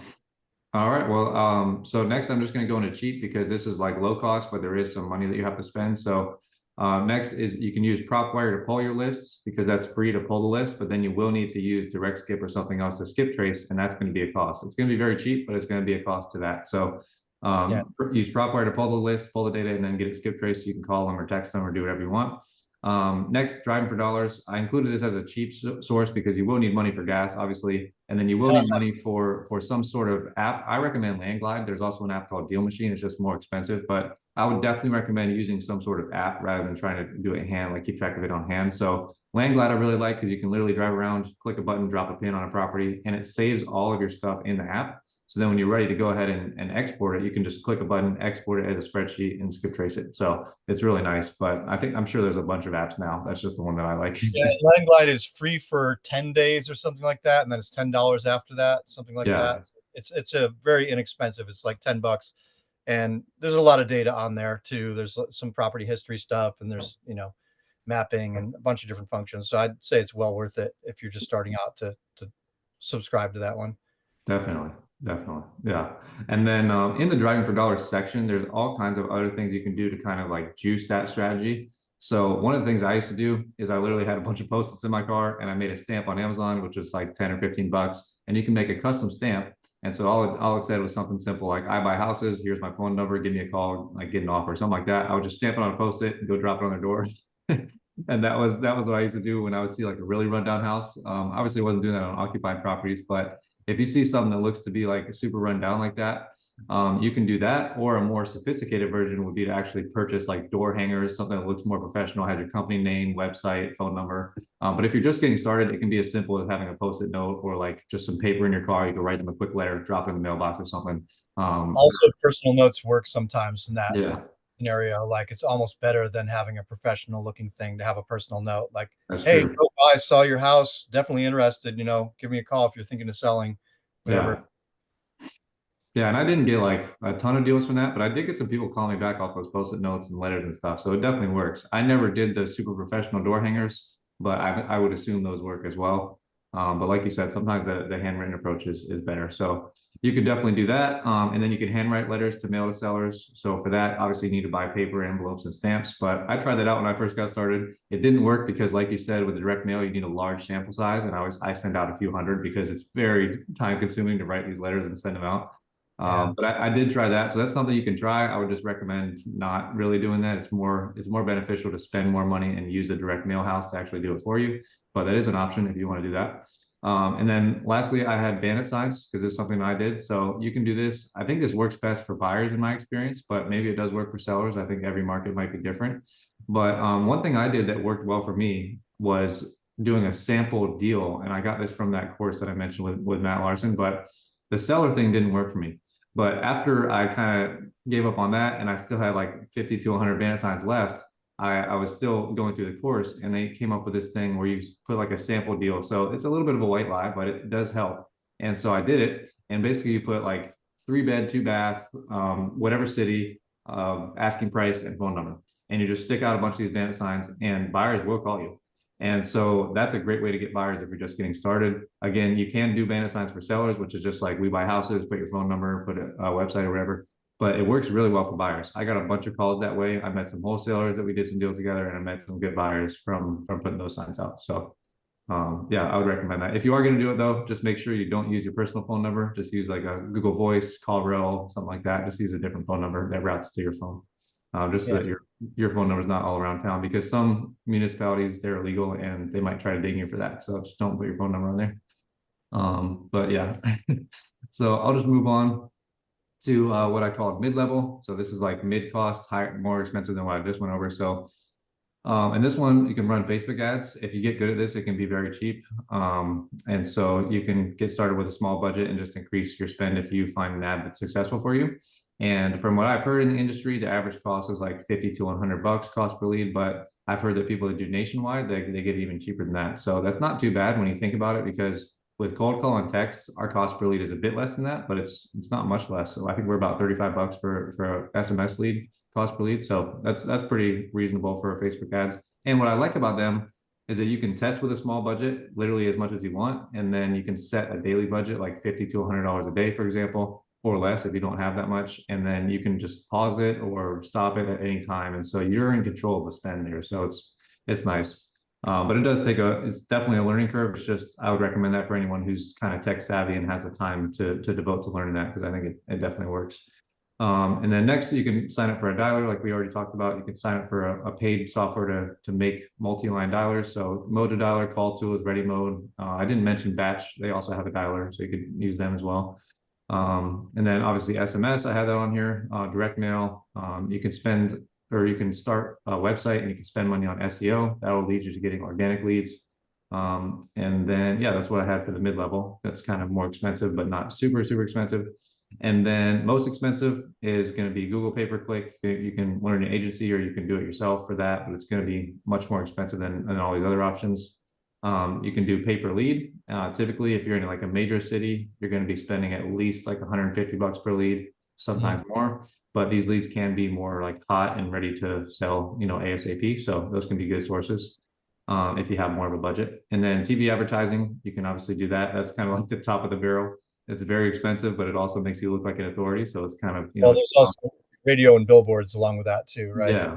All right. Well, so next I'm just going to go into cheap because this is like low cost, but there is some money that you have to spend. So next is you can use PropWire to pull your lists because that's free to pull the list, but then you will need to use direct skip or something else to skip trace, and that's going to be a cost. It's going to be very cheap, but it's going to be a cost to that. So Yeah. use PropWire to pull the list, pull the data, and then get it skip trace. You can call them or text them or do whatever you want. Next, driving for dollars. I included this as a cheap source because you will need money for gas, obviously, and then you will need money for some sort of app. I recommend Landglide. There's also an app called Deal Machine. It's just more expensive, but I would definitely recommend using some sort of app rather than trying to do it hand, like keep track of it on hand. So Landglide I really like because you can literally drive around, click a button, drop a pin on a property, and it saves all of your stuff in the app. So then when you're ready to go ahead and export it, you can just click a button, export it as a spreadsheet and skip trace it. So it's really nice, but I'm sure there's a bunch of apps now. That's just the one that I like. Yeah, Landglide is free for 10 days or something like that, and then it's $10 after that, something like Yeah, that. It's a very inexpensive. It's like $10, and there's a lot of data on there too. There's some property history stuff, and there's mapping and a bunch of different functions. So I'd say it's well worth it if you're just starting out to subscribe to that one. definitely. Definitely. Yeah. And then in the driving for dollars section, there's all kinds of other things you can do to kind of like juice that strategy. So one of the things I used to do is I literally had a bunch of post-its in my car and I made a stamp on Amazon, which was like 10 or 15 bucks. And you can make a custom stamp. And so all it said was something simple like I buy houses, here's my phone number, give me a call, like get an offer, something like that. I would just stamp it on a post-it and go drop it on their door. And that was what I used to do when I would see like a really rundown house. Obviously, I wasn't doing that on occupied properties, but if you see something that looks to be like super rundown like that, you can do that. Or a more sophisticated version would be to actually purchase like door hangers, something that looks more professional, has your company name, website, phone number. But if you're just getting started, it can be as simple as having a post-it note or like just some paper in your car. You can write them a quick letter, drop it in the mailbox or something. Also, personal notes work sometimes in that Yeah, scenario. Like it's almost better than having a professional looking thing to have a personal note. Like, that's hey, true. Joe, I saw your house. Definitely interested. Give me a call if you're thinking of selling, whatever. Yeah. Yeah, and I didn't get like a ton of deals from that, but I did get some people calling me back off those post-it notes and letters and stuff. So it definitely works. I never did the super professional door hangers, but I would assume those work as well. But like you said, sometimes the handwritten approach is better. So you could definitely do that. And then you can handwrite letters to mail to sellers. So for that, obviously you need to buy paper, envelopes, and stamps. But I tried that out when I first got started. It didn't work because, like you said, with the direct mail, you need a large sample size. And I send out a few hundred because it's very time consuming to write these letters and send them out. Yeah. But I did try that, so that's something you can try. I would just recommend not really doing that. It's more beneficial to spend more money and use a direct mail house to actually do it for you. But that is an option if you want to do that. And then lastly, I had bandit signs because it's something I did. So you can do this. I think this works best for buyers in my experience, but maybe it does work for sellers. I think every market might be different. But one thing I did that worked well for me was doing a sample deal, and I got this from that course that I mentioned with Matt Larson. But the seller thing didn't work for me. But after I kind of gave up on that and I still had like 50 to 100 bandit signs left, I was still going through the course and they came up with this thing where you put like a sample deal. So it's a little bit of a white lie, but it does help. And so I did it. And basically you put like 3 bed, 2 bath, whatever city, asking price and phone number. And you just stick out a bunch of these bandit signs and buyers will call you. And so that's a great way to get buyers if you're just getting started. Again, you can do bandit signs for sellers, which is just like we buy houses, put your phone number, put a website or whatever. But it works really well for buyers. I got a bunch of calls that way. I met some wholesalers that we did some deals together, and I met some good buyers from putting those signs out. So yeah, I would recommend that. If you are going to do it though, just make sure you don't use your personal phone number. Just use like a Google Voice, CallRail, something like that. Just use a different phone number that routes to your phone, just so Yeah. that your phone number is not all around town. Because some municipalities they're illegal and they might try to ding you for that. So just don't put your phone number on there. But yeah, so I'll just move on to what I call mid-level. So this is like mid-cost, high, more expensive than what I just went over. So and this one, you can run Facebook ads. If you get good at this, it can be very cheap. And so you can get started with a small budget and just increase your spend if you find an ad that's successful for you. And from what I've heard in the industry, the average cost is like 50 to 100 bucks cost per lead. But I've heard that people that do nationwide, they get even cheaper than that. So that's not too bad when you think about it, because with cold call and text, our cost per lead is a bit less than that, but it's not much less. So I think we're about 35 bucks for a SMS lead cost per lead. So that's pretty reasonable for Facebook ads. And what I like about them is that you can test with a small budget, literally as much as you want, and then you can set a daily budget like 50 to $100 a day, for example, or less if you don't have that much, and then you can just pause it or stop it at any time. And so you're in control of the spend there. So it's nice. But it does it's definitely a learning curve. It's just, I would recommend that for anyone who's kind of tech savvy and has the time to devote to learning that, because I think it definitely works. And then next, you can sign up for a dialer, like we already talked about. You can sign up for a paid software to make multi-line dialers. So Mojo Dialer, Call Tools, Ready Mode. I didn't mention Batch. They also have a dialer, so you could use them as well. And then obviously SMS, I have that on here. Direct mail. You can spend, or you can start a website and you can spend money on SEO. That will lead you to getting organic leads. And then, yeah, that's what I had for the mid-level. That's kind of more expensive, but not super, super expensive. And then most expensive is going to be Google pay-per-click. You can learn an agency or you can do it yourself for that, but it's going to be much more expensive than all these other options. You can do pay-per-lead. Typically, if you're in like a major city, you're going to be spending at least like 150 bucks per lead, sometimes more. But these leads can be more like hot and ready to sell, ASAP. So those can be good sources if you have more of a budget. And then TV advertising, you can obviously do that. That's kind of like the top of the barrel. It's very expensive, but it also makes you look like an authority. So it's kind of, Well, there's also radio and billboards along with that too, right?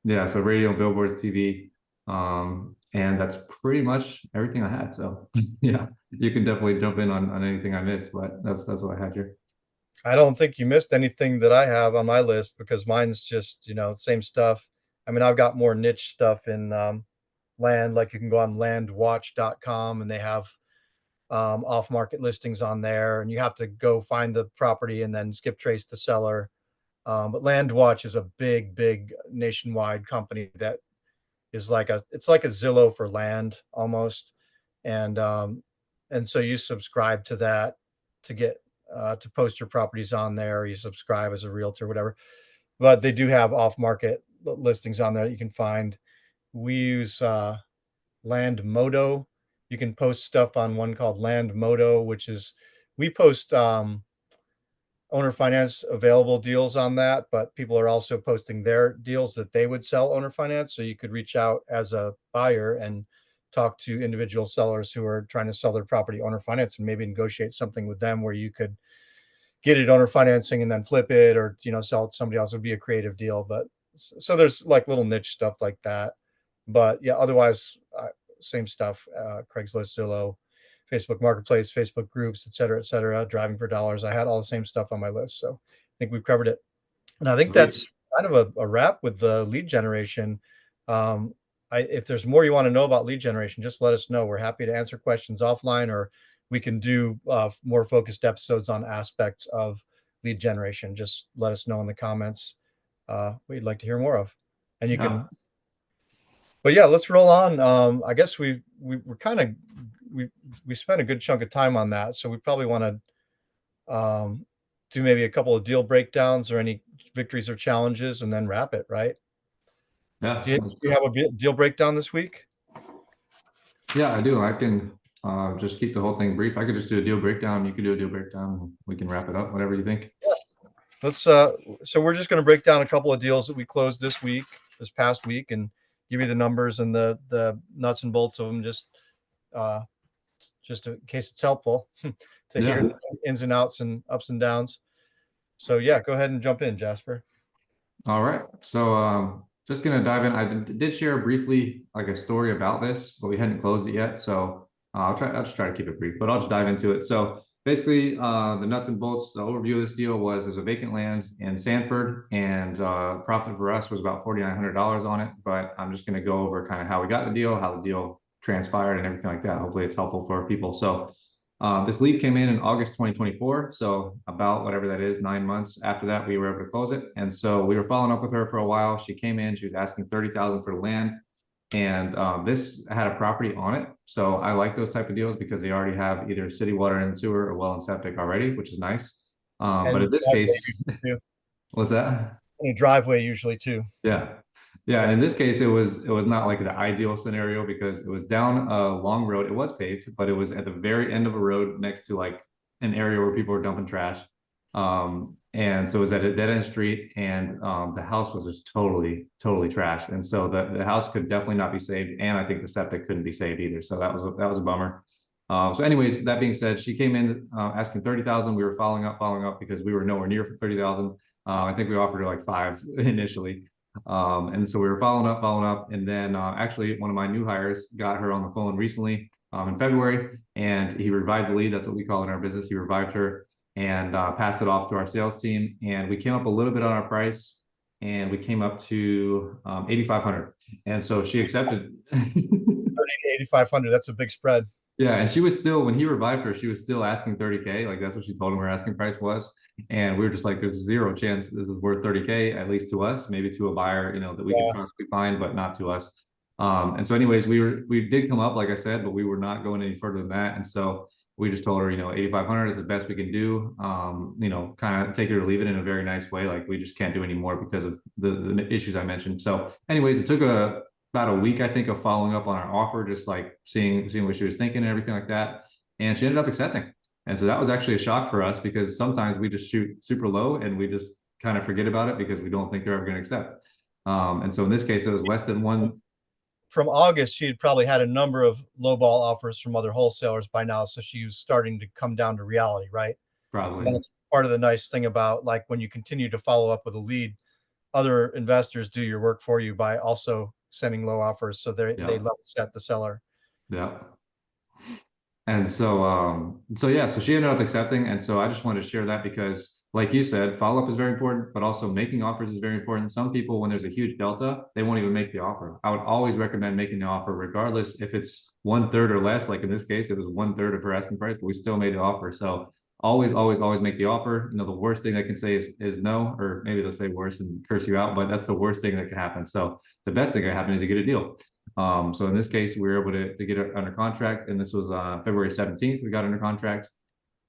Yeah. So radio, billboards, TV, and that's pretty much everything I had. So yeah, you can definitely jump in on anything I missed, but that's what I had here. I don't think you missed anything that I have on my list, because mine's just, same stuff. I mean, I've got more niche stuff in land, like you can go on landwatch.com and they have off market listings on there, and you have to go find the property and then skip trace the seller. But Landwatch is a big nationwide company that is it's like a Zillow for land almost. And so you subscribe to that to get to post your properties on there. You subscribe as a realtor, whatever. But they do have off market listings on there that you can find. We use Land Modo. You can post stuff on one called Land Modo, which is we post owner finance available deals on that, but people are also posting their deals that they would sell owner finance. So you could reach out as a buyer and talk to individual sellers who are trying to sell their property owner finance and maybe negotiate something with them where you could get it owner financing and then flip it, or sell it to somebody else. It would be a creative deal. But so there's like little niche stuff like that. But yeah, otherwise, same stuff. Craigslist, Zillow, Facebook Marketplace, Facebook groups, et cetera, driving for dollars. I had all the same stuff on my list. So I think we've covered it. And I think Great. that's kind of a wrap with the lead generation. Um, if there's more you want to know about lead generation, just let us know. We're happy to answer questions offline, or we can do more focused episodes on aspects of lead generation. Just let us know in the comments what you'd like to hear more of. And you Yeah. can, but yeah, let's roll on. I guess we're kind of, we spent a good chunk of time on that. So we probably want to do maybe a couple of deal breakdowns or any victories or challenges, and then wrap it, right? Yeah. Do you have a deal breakdown this week? Yeah, I do. I can just keep the whole thing brief. I could just do a deal breakdown. You could do a deal breakdown. We can wrap it up, whatever you think. Let's so we're just going to break down a couple of deals that we closed this past week, and give you the numbers and the nuts and bolts of them, just in case it's helpful to hear Yeah. the ins and outs and ups and downs. So yeah, go ahead and jump in, Jasper. All right. So just gonna dive in. I did share briefly like a story about this, but we hadn't closed it yet. So I'll just try to keep it brief, but I'll just dive into it. So basically, the nuts and bolts, the overview of this deal was there's a vacant land in Sanford, and profit for us was about $4,900 on it. But I'm just gonna go over kind of how we got the deal, how the deal transpired, and everything like that. Hopefully, it's helpful for people. So this lead came in August 2024. So about whatever that is, 9 months after that, we were able to close it. And so we were following up with her for a while. She came in, she was asking 30,000 for the land. And this had a property on it. So I like those type of deals because they already have either city water and sewer or well and septic already, which is nice. But in this case, what's that? In a driveway usually too. Yeah. Yeah. And in this case, it was not like the ideal scenario because it was down a long road. It was paved, but it was at the very end of a road next to like an area where people were dumping trash. And so it was at a dead end street, and the house was just totally, totally trashed. And so the house could definitely not be saved. And I think the septic couldn't be saved either. So that was a bummer. So anyways, that being said, she came in asking 30,000. We were following up because we were nowhere near for 30,000. I think we offered her like 5 initially. And so we were following up. And then actually one of my new hires got her on the phone recently in February, and he revived the lead. That's what we call it in our business. He revived her and passed it off to our sales team. And we came up a little bit on our price, and we came up to 8,500. And so she accepted. 8,500. That's a big spread. Yeah, and she was still, when he revived her, she was still asking 30K. Like that's what she told him her asking price was. And we were just like, there's zero chance this is worth 30K, at least to us, maybe to a buyer, that we could possibly find, but not to us. And so anyways, we did come up, like I said, but we were not going any further than that. And so we just told her, 8,500 is the best we can do. Kind of take it or leave it in a very nice way. Like we just can't do any more because of the issues I mentioned. So anyways, it took about a week, I think, of following up on our offer, just like seeing what she was thinking and everything like that. And she ended up accepting. And so that was actually a shock for us because sometimes we just shoot super low and we just kind of forget about it because we don't think they're ever going to accept. And so in this case, it was less than one. From August, she had probably had a number of lowball offers from other wholesalers by now. So she was starting to come down to reality, right? Probably. And that's part of the nice thing about like when you continue to follow up with a lead, other investors do your work for you by also sending low offers. So they level set the seller. Yeah. And so she ended up accepting. And so I just wanted to share that because like you said, follow-up is very important, but also making offers is very important. Some people, when there's a huge delta, they won't even make the offer. I would always recommend making the offer, regardless if it's 1/3 or less. Like in this case, it was 1/3 of her asking price, but we still made the offer. So always, always, always make the offer. The worst thing they can say is no, or maybe they'll say worse and curse you out, but that's the worst thing that can happen. So the best thing that can happen is you get a deal. So in this case, we were able to get it under contract, and this was February 17th. We got under contract.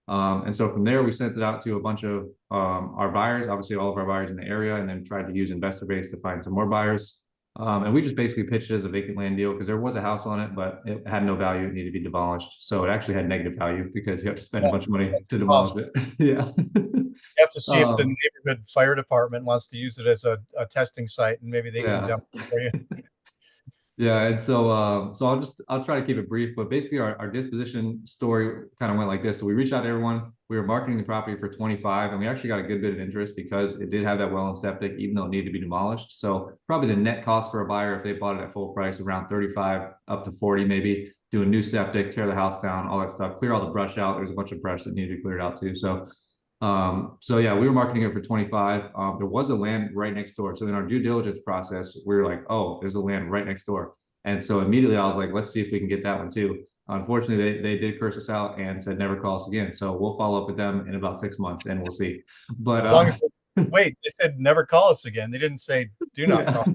And so from there, we sent it out to a bunch of our buyers, obviously all of our buyers in the area, and then tried to use investor base to find some more buyers. And we just basically pitched it as a vacant land deal because there was a house on it, but it had no value. It needed to be demolished. So it actually had negative value because you have to spend a bunch of money to demolish it. Yeah. have to see if the Um, neighborhood fire department wants to use it as a testing site, and maybe they can yeah. demo it for you. Yeah, and so I'll try to keep it brief, but basically our disposition story kind of went like this. So we reached out to everyone. We were marketing the property for 25, and we actually got a good bit of interest because it did have that well and septic, even though it needed to be demolished. So probably the net cost for a buyer if they bought it at full price around 35 up to 40 maybe. Do a new septic, tear the house down, all that stuff, clear all the brush out. There's a bunch of brush that needed to be cleared out too. So yeah, we were marketing it for 25. There was a land right next door. So in our due diligence process, we were like, oh, there's a land right next door. And so immediately I was like, let's see if we can get that one too. Unfortunately, they did curse us out and said never call us again. So we'll follow up with them in about 6 months and we'll see. But As long as wait, they said never call us again. They didn't say do not yeah. call.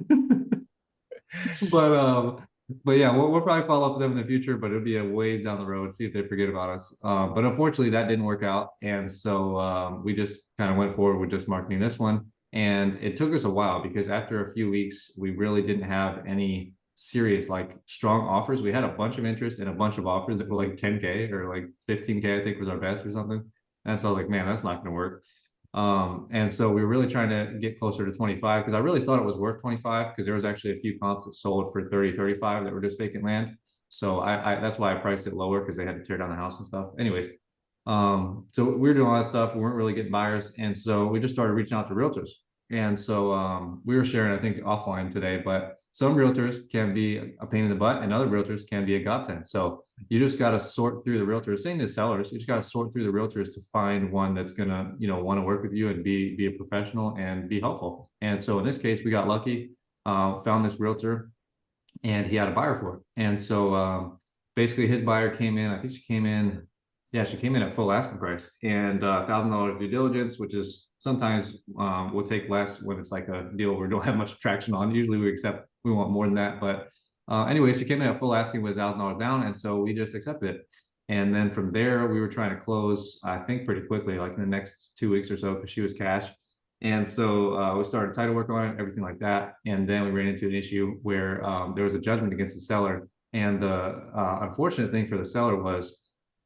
but but yeah, we'll probably follow up with them in the future, but it'll be a ways down the road, see if they forget about us. But unfortunately that didn't work out. And so we just kind of went forward with just marketing this one. And it took us a while because after a few weeks, we really didn't have any serious, like strong offers. We had a bunch of interest and a bunch of offers that were like 10K or like 15K, I think was our best or something. And so I was like, man, that's not going to work. And so we were really trying to get closer to 25 because I really thought it was worth 25 because there was actually a few comps that sold for 30, 35 that were just vacant land. So I that's why I priced it lower because they had to tear down the house and stuff. Anyways, so we were doing all that stuff. We weren't really getting buyers. And so we just started reaching out to realtors. And so we were sharing, I think, offline today, but some realtors can be a pain in the butt and other realtors can be a godsend. So you just got to sort through the realtors, same to sellers, you just got to sort through the realtors to find one that's going to, want to work with you and be a professional and be helpful. And so in this case, we got lucky, found this realtor and he had a buyer for it. And so basically his buyer came in, I think she came in, yeah, she came in at full asking price and $1,000 due diligence, which is sometimes we'll take less when it's like a deal we don't have much traction on. Usually we want more than that. But anyway, she came in at full asking with $1,000 down. And so we just accepted it. And then from there, we were trying to close, I think pretty quickly, like in the next 2 weeks or so, because she was cash. And so we started title work on it, everything like that. And then we ran into an issue where there was a judgment against the seller. And the unfortunate thing for the seller was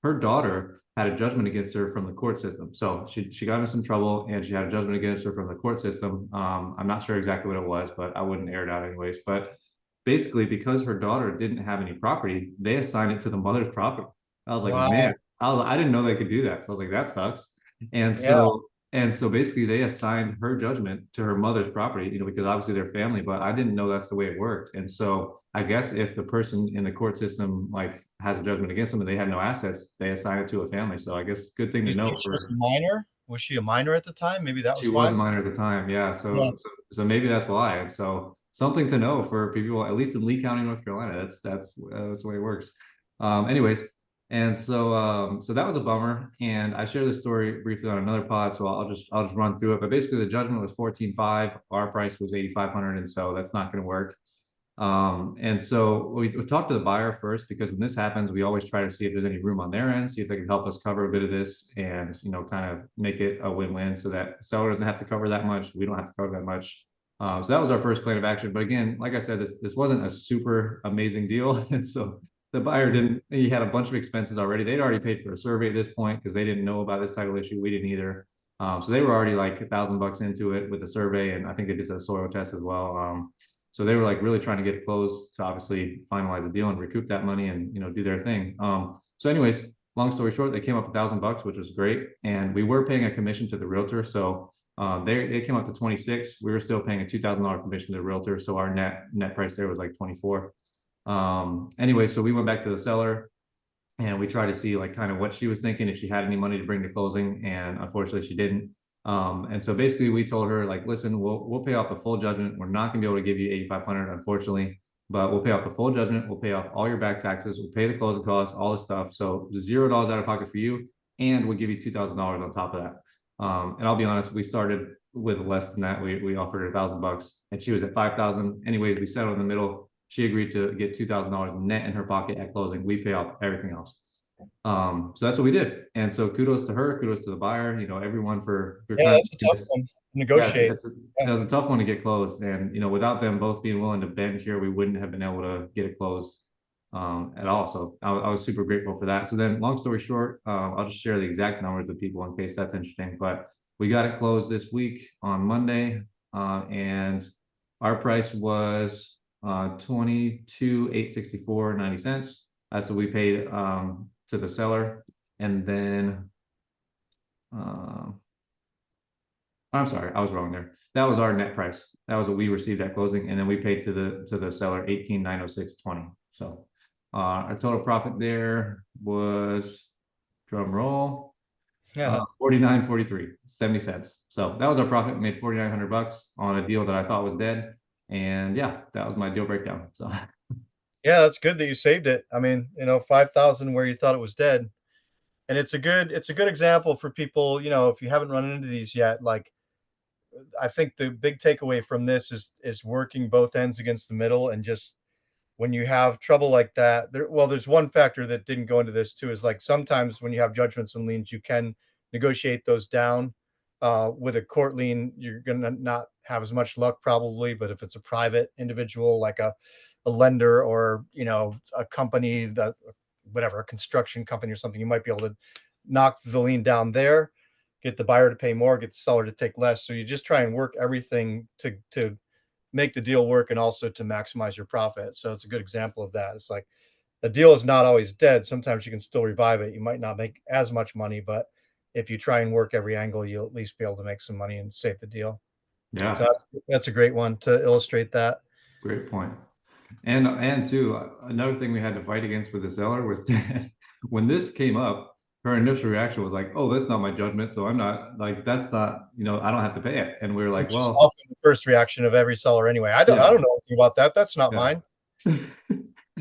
her daughter had a judgment against her from the court system. So she got into some trouble and she had a judgment against her from the court system. I'm not sure exactly what it was, but I wouldn't air it out anyways. But basically, because her daughter didn't have any property, they assigned it to the mother's property. I was like, Wow. man, I didn't know they could do that. So I was like, that sucks. And Yeah. so basically they assigned her judgment to her mother's property, because obviously they're family, but I didn't know that's the way it worked. And so I guess if the person in the court system like has a judgment against them and they had no assets, they assign it to a family. So I guess good thing Do to you know think she was a for minor? Was she a minor at the time? Maybe that she was was why. a minor at the time. Yeah. Yeah. So maybe that's why. And so something to know for people, at least in Lee County, North Carolina. That's the way it works. Anyways, and so that was a bummer. And I shared this story briefly on another pod, so I'll just run through it. But basically, the judgment was 14.5. Our price was 8,500, and so that's not going to work. And so we talked to the buyer first because when this happens, we always try to see if there's any room on their end, see if they can help us cover a bit of this, and kind of make it a win-win so that the seller doesn't have to cover that much, we don't have to cover that much. So that was our first plan of action. But again, like I said, this wasn't a super amazing deal, and so the buyer didn't. He had a bunch of expenses already. They'd already paid for a survey at this point because they didn't know about this title issue. We didn't either. So they were already like $1,000 into it with the survey, and I think they did a soil test as well. So they were like really trying to get it closed to obviously finalize the deal and recoup that money and do their thing. So anyways, long story short, they came up $1,000, which was great, and we were paying a commission to the realtor. So they came up to 26. We were still paying a $2,000 commission to the realtor, so our net price there was like 24. Anyway, so we went back to the seller and we tried to see like kind of what she was thinking, if she had any money to bring to closing, and unfortunately she didn't. And so basically we told her like, listen, we'll pay off the full judgment. We're not gonna be able to give you 8,500, unfortunately, but we'll pay off the full judgment. We'll pay off all your back taxes. We'll pay the closing costs, all this stuff. So $0 out of pocket for you, and we'll give you $2,000 on top of that. And I'll be honest, we started with less than that. We offered her $1,000 and she was at 5,000. Anyways, we settled in the middle. She agreed to get $2,000 net in her pocket at closing. We pay off everything else. So that's what we did. And so kudos to her, kudos to the buyer, everyone for Yeah, trying to that's a do tough this. one to Yeah, negotiate. it was a tough one to get closed. And, without them both being willing to bend here, we wouldn't have been able to get it closed at all. So I was super grateful for that. So then long story short, I'll just share the exact numbers with people in case that's interesting. But we got it closed this week on Monday, and our price was 22,864.90. That's what we paid to the seller, and then I'm sorry, I was wrong there. That was our net price. That was what we received at closing, and then we paid to the seller 18,906.20. So our total profit there was, drum roll, Yeah. 49.43, 70 cents. So that was our profit. We made 4,900 bucks on a deal that I thought was dead. And yeah, that was my deal breakdown. So Yeah, that's good that you saved it. I mean, 5,000 where you thought it was dead. And it's a good example for people, if you haven't run into these yet, like I think the big takeaway from this is working both ends against the middle, and just when you have trouble like that, there's one factor that didn't go into this too, is like sometimes when you have judgments and liens, you can negotiate those down. With a court lien, you're gonna not have as much luck probably, but if it's a private individual like a lender, or a company, that whatever, a construction company or something, you might be able to knock the lien down there, get the buyer to pay more, get the seller to take less. So you just try and work everything to make the deal work, and also to maximize your profit. So it's a good example of that. It's like the deal is not always dead. Sometimes you can still revive it. You might not make as much money, but if you try and work every angle, you'll at least be able to make some money and save the deal. So yeah, that's a great one to illustrate that. great point. And too, another thing we had to fight against with the seller was that when this came up, her initial reaction was like, "Oh, that's not my judgment, so I'm not like that's not, I don't have to pay it." And we were like, Which is "Well, often the first reaction of every seller anyway. I don't yeah, know anything about that. That's not yeah." mine.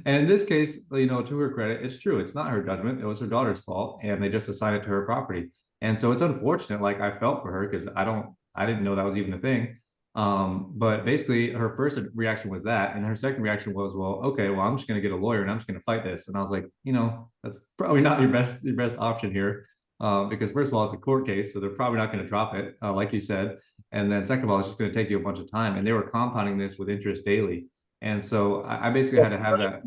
And in this case, to her credit, it's true. It's not her judgment. It was her daughter's fault, and they just assigned it to her property. And so it's unfortunate. Like I felt for her because I didn't know that was even a thing. But basically, her first reaction was that, and her second reaction was, "Well, okay, well, I'm just going to get a lawyer and I'm just going to fight this." And I was like, that's probably not your best option here, because first of all, it's a court case, so they're probably not going to drop it, like you said. And then second of all, it's just going to take you a bunch of time, and they were compounding this with interest daily. And so I basically Plus, had to have that.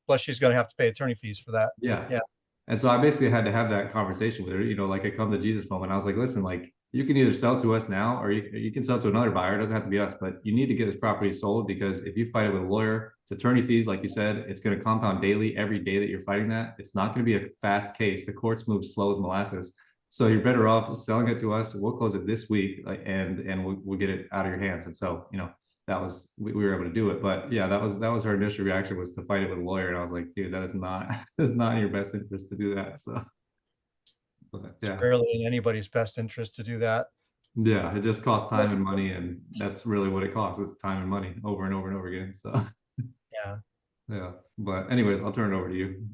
plus she's going to have to pay attorney fees for that. Yeah. Yeah. And so I basically had to have that conversation with her, like a come to Jesus moment. I was like, listen, like you can either sell to us now or you can sell to another buyer. It doesn't have to be us, but you need to get this property sold, because if you fight it with a lawyer, it's attorney fees, like you said, it's going to compound daily every day that you're fighting that. It's not going to be a fast case. The courts move slow as molasses. So you're better off selling it to us. We'll close it this week, and we'll get it out of your hands. And so, that was we were able to do it. But yeah, that was her initial reaction, was to fight it with a lawyer. And I was like, dude, that is not that's not in your best interest to do that. So but It's yeah. rarely in anybody's best interest to do that. Yeah, it just costs time and money, and that's really what it costs. It's time and money over and over and over again. So Yeah. yeah. But anyways, I'll turn it over to you.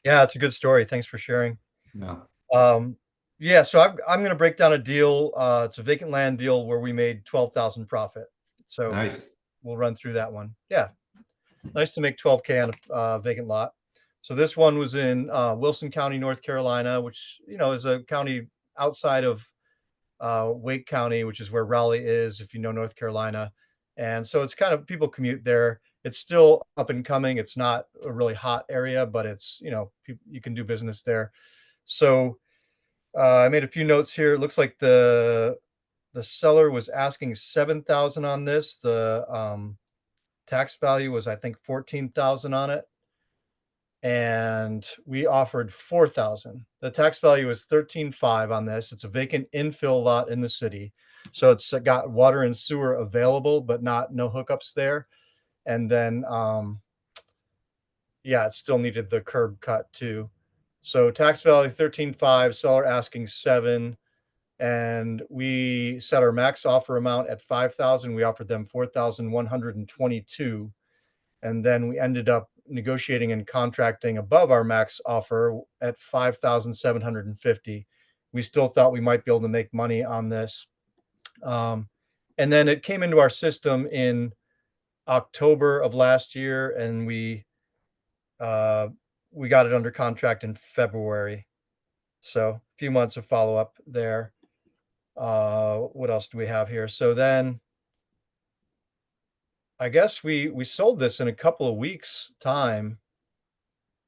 Yeah, it's a good story. Thanks for sharing. Yeah. Um, yeah, so I'm going to break down a deal. It's a vacant land deal where we made 12,000 profit. So Nice. we'll run through that one. Yeah, nice to make 12K on a vacant lot. So this one was in Wilson County, North Carolina, which is a county outside of Wake County, which is where Raleigh is, if you know North Carolina. And so it's kind of, people commute there. It's still up and coming. It's not a really hot area, but it's you can do business there. So I made a few notes here. It looks like the seller was asking 7,000 on this. The tax value was, I think, 14,000 on it, and we offered 4,000. The tax value is 13.5 on this. It's a vacant infill lot in the city, so it's got water and sewer available, but no hookups there. And then, yeah, it still needed the curb cut too. So tax value 13.5, seller asking 7. And we set our max offer amount at 5,000. We offered them 4,122. And then we ended up negotiating and contracting above our max offer at 5,750. We still thought we might be able to make money on this. And then it came into our system in October of last year, and uh, we got it under contract in February. So a few months of follow up there. What else do we have here? So then I guess we sold this in a couple of weeks time.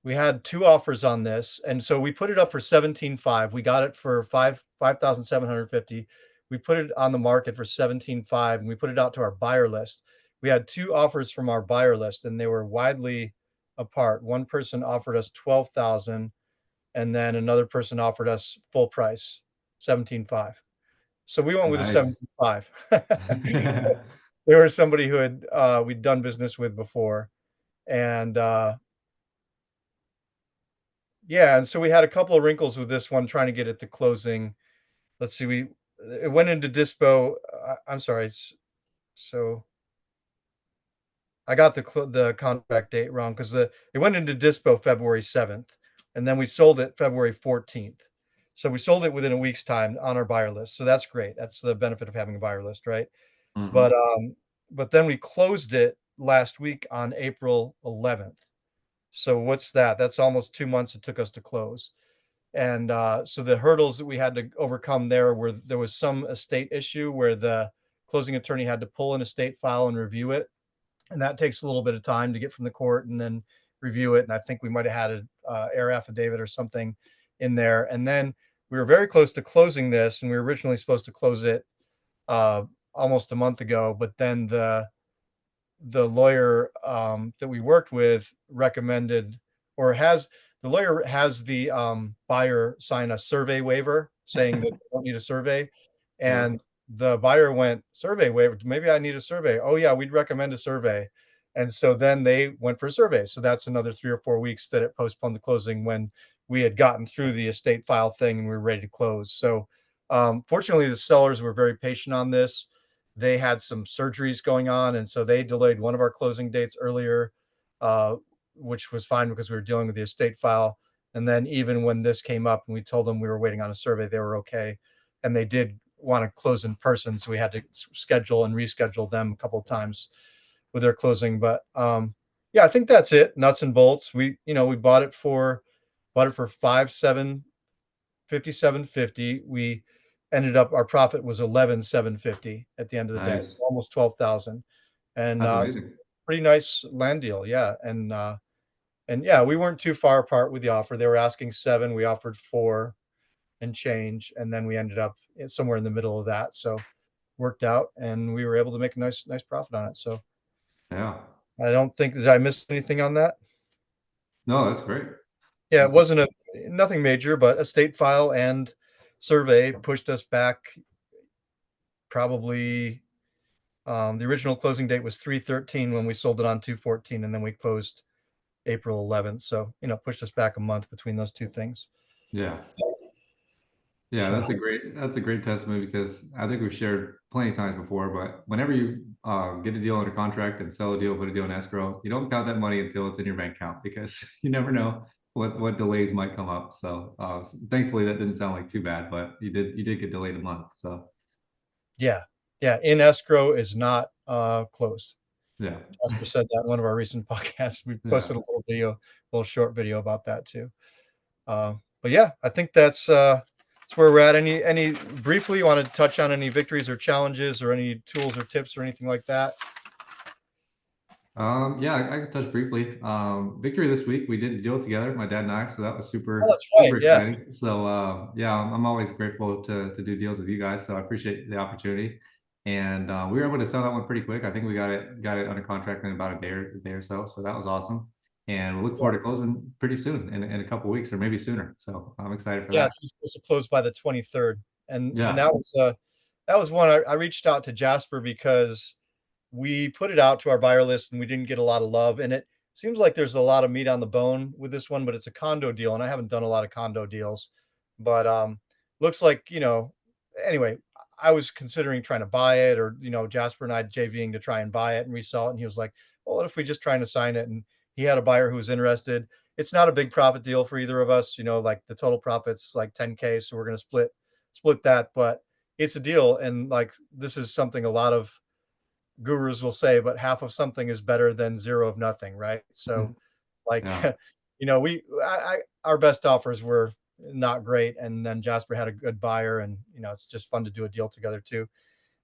We had two offers on this, and so we put it up for 17.5. We got it for 5,750. We put it on the market for 17.5, and we put it out to our buyer list. We had 2 offers from our buyer list, and they were widely apart. One person offered us 12,000, and then another person offered us full price, 17.5. So we went with the Nice. 17.5. They were somebody who had, we'd done business with before, and, yeah, and so we had a couple of wrinkles with this one trying to get it to closing. Let's see, it went into dispo, I'm sorry, so I got the contract date wrong because it went into dispo February 7th, and then we sold it February 14th. So we sold it within a week's time on our buyer list. So that's great. That's the benefit of having a buyer list, right? But Hmm. but then we closed it last week on April 11th. So what's that? That's almost 2 months it took us to close. And so the hurdles that we had to overcome there was some estate issue where the closing attorney had to pull an estate file and review it, and that takes a little bit of time to get from the court and then review it. And I think we might have had an air affidavit or something in there. And then we were very close to closing this, and we were originally supposed to close it uh, almost a month ago. But then the lawyer that we worked with recommended, or has the lawyer has the buyer sign a survey waiver saying that they don't need a survey, Yep. and the buyer went, survey waiver, maybe I need a survey. Oh yeah, we'd recommend a survey. And so then they went for a survey. So that's another 3 or 4 weeks that it postponed the closing when we had gotten through the estate file thing and we were ready to close. So fortunately, the sellers were very patient on this. They had some surgeries going on, and so they delayed one of our closing dates earlier, uh, which was fine because we were dealing with the estate file. And then even when this came up and we told them we were waiting on a survey, they were okay. And they did want to close in person, so we had to schedule and reschedule them a couple of times with their closing. But yeah, I think that's it. Nuts and bolts. We bought it for 5750. We ended up, our profit was 11,750 at the end of the day, so Nice. almost 12,000. And That's amazing. pretty nice land deal, yeah. And yeah, we weren't too far apart with the offer. They were asking 7, we offered 4 and change, and then we ended up somewhere in the middle of that. So worked out, and we were able to make a nice profit on it. So Yeah. I don't think, did I miss anything on that? No, that's great. Yeah, it wasn't a nothing major, but estate file and survey pushed us back probably. The original closing date was 3/13 when we sold it on 2/14, and then we closed April 11th. So, pushed us back a month between those 2 things. Yeah. Yeah, So, that's a great testimony because I think we've shared plenty of times before, but whenever you get a deal under contract and sell a deal, put a deal in escrow, you don't count that money until it's in your bank account because you never know what delays might come up. So thankfully that didn't sound like too bad, but you did get delayed a month. So yeah. Yeah, in escrow is not, closed. yeah, Jasper said that in one of our recent podcasts. We yeah. posted a little short video about that too. But yeah, I think that's where we're at. Any briefly, you want to touch on any victories or challenges or any tools or tips or anything like that? Yeah, I could touch briefly. Victory this week, we did a deal together, my dad and I, so that was Oh, super, that's right. super Yeah. exciting. So yeah, I'm always grateful to do deals with you guys. So I appreciate the opportunity. And we were able to sell that one pretty quick. I think we got it under contract in about a day or so. So that was awesome. And we look Yeah. forward to closing pretty soon in a couple weeks or maybe sooner. So I'm excited for Yeah, that. it's supposed to close by the 23rd. And Yeah. that was one I reached out to Jasper because we put it out to our buyer list and we didn't get a lot of love. And it seems like there's a lot of meat on the bone with this one, but it's a condo deal, and I haven't done a lot of condo deals. But looks like, anyway, I was considering trying to buy it, or Jasper and I JVing to try and buy it and resell it. And he was like, well, what if we just try and assign it? And he had a buyer who was interested. It's not a big profit deal for either of us, like the total profit's like 10K. So we're gonna split that, but it's a deal. And like, this is something a lot of gurus will say, but half of something is better than zero of nothing, right? So like, Yeah. we our best offers were not great, and then Jasper had a good buyer, and it's just fun to do a deal together too,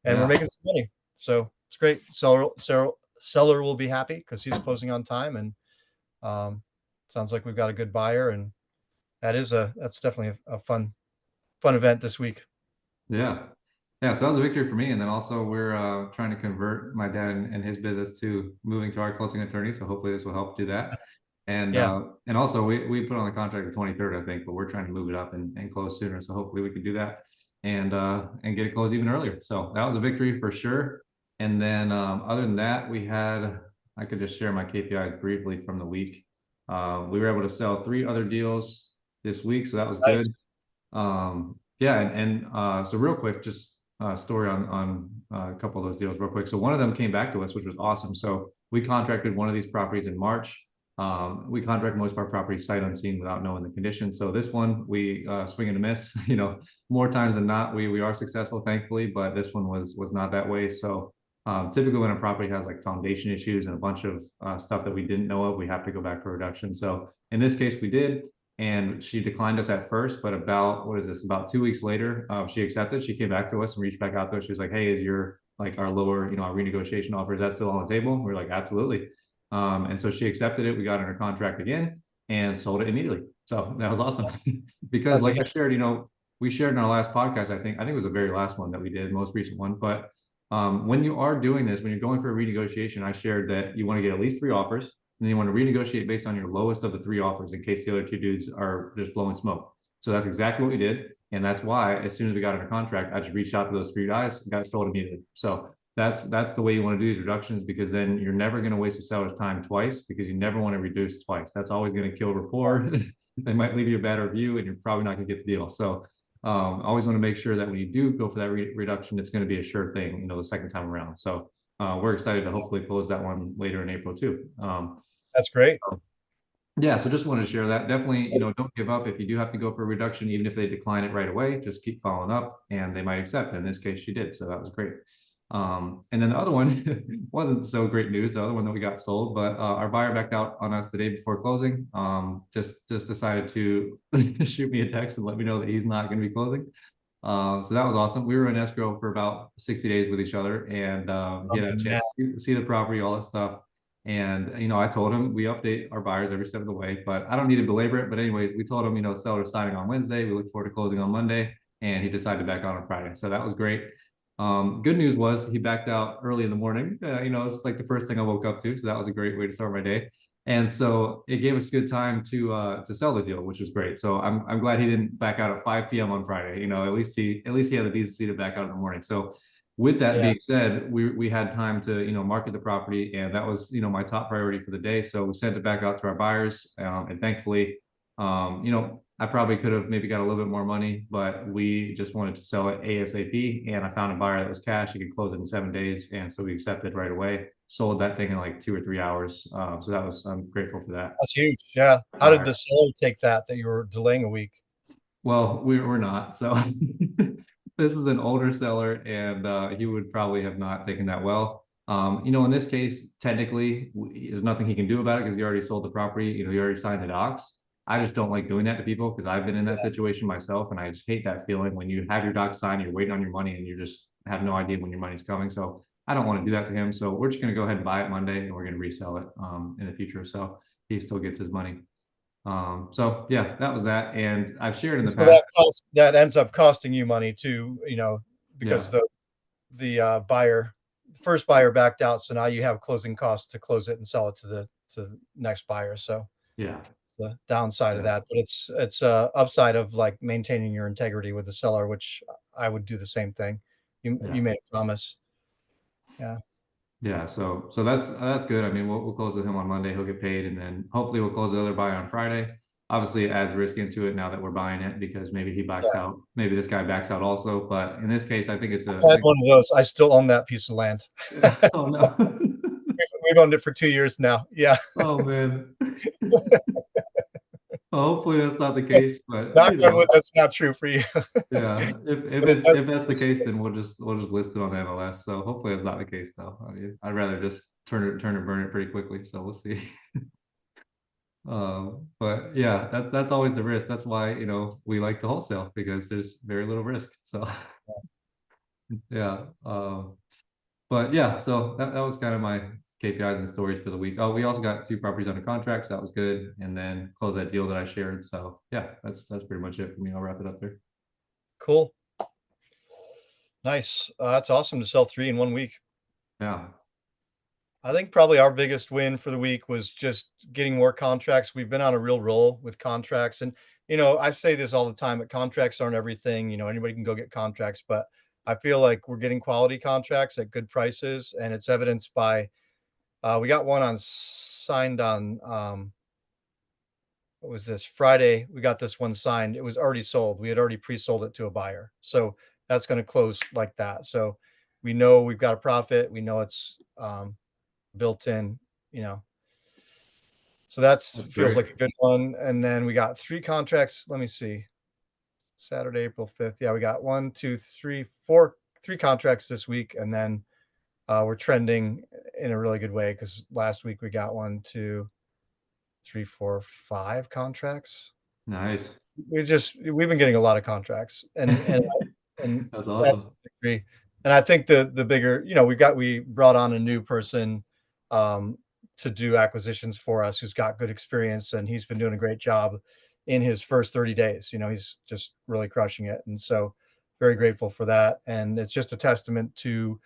and we're Yeah. making some money, so it's great. Seller will be happy because he's closing on time, and um, sounds like we've got a good buyer, and that's definitely a fun event this week. Yeah. Yeah, so that was a victory for me. And then also we're trying to convert my dad and his business to moving to our closing attorney. So hopefully this will help do that. Yeah, And also we put on the contract the 23rd, I think, but we're trying to move it up and close sooner. So hopefully we can do that and get it closed even earlier. So that was a victory for sure. And then other than that, I could just share my KPIs briefly from the week. We were able to sell 3 other deals this week, so that was nice. good. Yeah, so real quick, just story on a couple of those deals real quick. So one of them came back to us, which was awesome. So we contracted one of these properties in March. We contract most of our properties sight unseen without knowing the conditions. So this one we swing and a miss. More times than not, we are successful, thankfully, but this one was not that way. So typically when a property has like foundation issues and a bunch of stuff that we didn't know of, we have to go back for reduction. So in this case, we did. And she declined us at first, but about 2 weeks later, she accepted. She came back to us and reached back out to us. She was like, "Hey, is your like our lower, our renegotiation offer, is that still on the table?" We're like, "Absolutely." And so she accepted it. We got under contract again and sold it immediately. So that was awesome because, That's a like I huge, shared, we shared in our last podcast. I think it was the very last one that we did, most recent one. But when you are doing this, when you're going for a renegotiation, I shared that you want to get at least 3 offers. And then you want to renegotiate based on your lowest of the 3 offers in case the other 2 dudes are just blowing smoke. So that's exactly what we did. And that's why as soon as we got under contract, I just reached out to those 3 guys and got sold immediately. So that's the way you want to do these reductions, because then you're never going to waste a seller's time twice, because you never want to reduce twice. That's always going to kill rapport. They might leave you a bad review and you're probably not going to get the deal. So always want to make sure that when you do go for that reduction, it's going to be a sure thing, the second time around. So we're excited to hopefully close that one later in April too. that's great. Yeah, so just wanted to share that. Definitely, don't give up if you do have to go for a reduction, even if they decline it right away. Just keep following up, and they might accept. In this case, she did, so that was great. And then the other one wasn't so great news. The other one that we got sold, but our buyer backed out on us the day before closing. Just decided to shoot me a text and let me know that he's not going to be closing. So that was awesome. We were in escrow for about 60 days with each other, and he Oh, had a man. chance to see the property, all that stuff. And I told him we update our buyers every step of the way, but I don't need to belabor it. But anyways, we told him, seller signing on Wednesday. We look forward to closing on Monday, and he decided to back out on Friday. So that was great. Good news was he backed out early in the morning. It's like the first thing I woke up to, so that was a great way to start my day. And so it gave us good time to sell the deal, which was great. So I'm glad he didn't back out at 5 p.m. on Friday. At least he had the decency to back out in the morning. So with that Yeah, being said, we had time to market the property, and that was my top priority for the day. So we sent it back out to our buyers, and thankfully, I probably could have maybe got a little bit more money, but we just wanted to sell it ASAP. And I found a buyer that was cash; he could close it in 7 days, and so we accepted right away. Sold that thing in like 2 or 3 hours. So I'm grateful for that. that's huge. Yeah. How did Buyer. the seller take that you were delaying a week? Well, we're not. So this is an older seller, and he would probably have not taken that well. In this case, technically, there's nothing he can do about it because he already sold the property. He already signed the docs. I just don't like doing that to people because I've been in that situation myself, and I just hate that feeling when you have your docs signed, you're waiting on your money, and you just have no idea when your money's coming. So I don't want to do that to him. So we're just going to go ahead and buy it Monday, and we're going to resell it in the future. So he still gets his money. So yeah, that was that. And I've shared in And the so past. that ends up costing you money too, because Yeah, the first buyer backed out, so now you have closing costs to close it and sell it to the next buyer. So yeah, the downside of yeah, that, but it's upside of like maintaining your integrity with the seller, which I would do the same thing. You yeah, made a promise. Yeah. yeah. So that's good. I mean, we'll close with him on Monday. He'll get paid, and then hopefully we'll close the other buy on Friday. Obviously, it adds risk into it now that we're buying it because maybe he backs Yeah. out. Maybe this guy backs out also. But in this case, I think it's I've had one of those. I still own that piece of land. oh no. We've owned it for 2 years now. Yeah. Oh man. Well, hopefully that's not the case, but Knock on wood, that's not true for you. yeah. If But it it's does if that's the case, then we'll just list it on MLS. So hopefully that's not the case though. I mean, I'd rather just turn and burn it pretty quickly. So we'll see. But yeah, that's always the risk. That's why we like to wholesale because there's very little risk. So yeah. But yeah, so that was kind of my KPIs and stories for the week. Oh, we also got 2 properties under contract, so that was good, and then close that deal that I shared. So yeah, that's pretty much it for me. I'll wrap it up there. cool. Nice. That's awesome to sell 3 in 1 week. Yeah. I think probably our biggest win for the week was just getting more contracts. We've been on a real roll with contracts, and, I say this all the time, that contracts aren't everything. Anybody can go get contracts, but I feel like we're getting quality contracts at good prices, and it's evidenced by, we got one on signed on, what was this? Friday, we got this one signed. It was already sold. We had already pre-sold it to a buyer. So that's gonna close like that. So we know we've got a profit. We know it's, built in, you know. So that's That's feels great. like a good one. And then we got 3 contracts. Let me see. Saturday, April 5th. Yeah, we got 1, 2, 3, 4, 3 contracts this week, and then, we're trending in a really good way because last week we got 1, 2, 3, 4, 5 contracts. Nice. We've been getting a lot of contracts, and That's that's awesome. the degree. And I think the bigger, we brought on a new person, um, to do acquisitions for us who's got good experience, and he's been doing a great job in his first 30 days. He's just really crushing it, and so very grateful for that. And it's just a testament to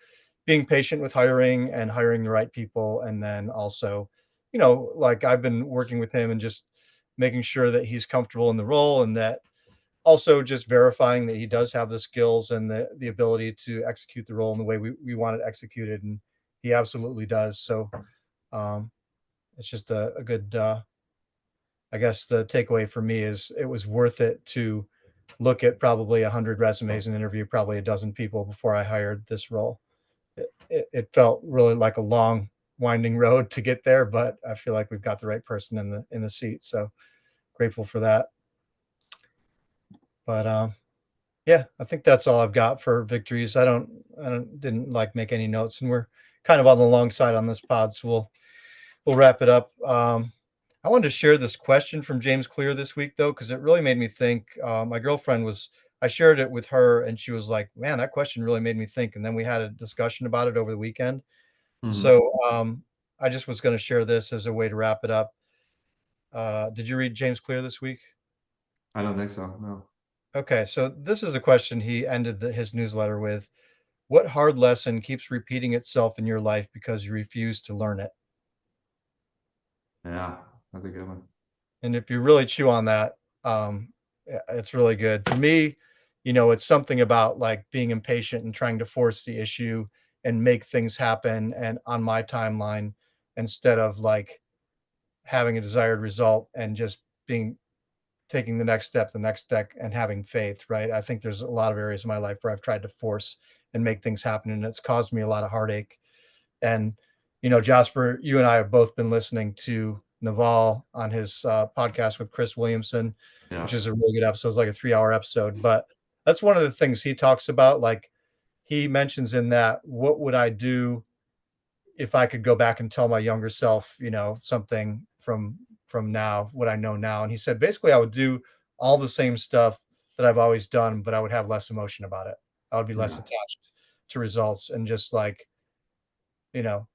being patient with hiring and hiring the right people, and then also, like I've been working with him and just making sure that he's comfortable in the role, and that also just verifying that he does have the skills and the ability to execute the role in the way we want it executed, and he absolutely does. So, um, it's just a good, I guess the takeaway for me is it was worth it to look at probably 100 resumes and interview probably a dozen people before I hired this role. It felt really like a long winding road to get there, but I feel like we've got the right person in the seat. So grateful for that. But, yeah, I think that's all I've got for victories. I didn't like make any notes, and we're kind of on the long side on this pod, so we'll wrap it up. I wanted to share this question from James Clear this week though, because it really made me think. My girlfriend was I shared it with her, and she was like, "Man, that question really made me think." And then we had a discussion about it over the weekend. Mhm. So, I just was going to share this as a way to wrap it up. Did you read James Clear this week? I don't think so. No. Okay, so this is a question he ended his newsletter with. What hard lesson keeps repeating itself in your life because you refuse to learn it? Yeah, that's a good one. And if you really chew on that, it's really good. For me, it's something about like being impatient and trying to force the issue and make things happen and on my timeline instead of like having a desired result and just being taking the next step and having faith, right? I think there's a lot of areas in my life where I've tried to force and make things happen, and it's caused me a lot of heartache. And, Jasper, you and I have both been listening to Naval on his podcast with Chris Williamson, Yeah. which is a really good episode. It's like a 3 hour episode. But that's one of the things he talks about. Like he mentions in that, what would I do if I could go back and tell my younger self, something from now, what I know now? And he said, basically, I would do all the same stuff that I've always done, but I would have less emotion about it. I would be less Yeah. attached to results and just like, you know,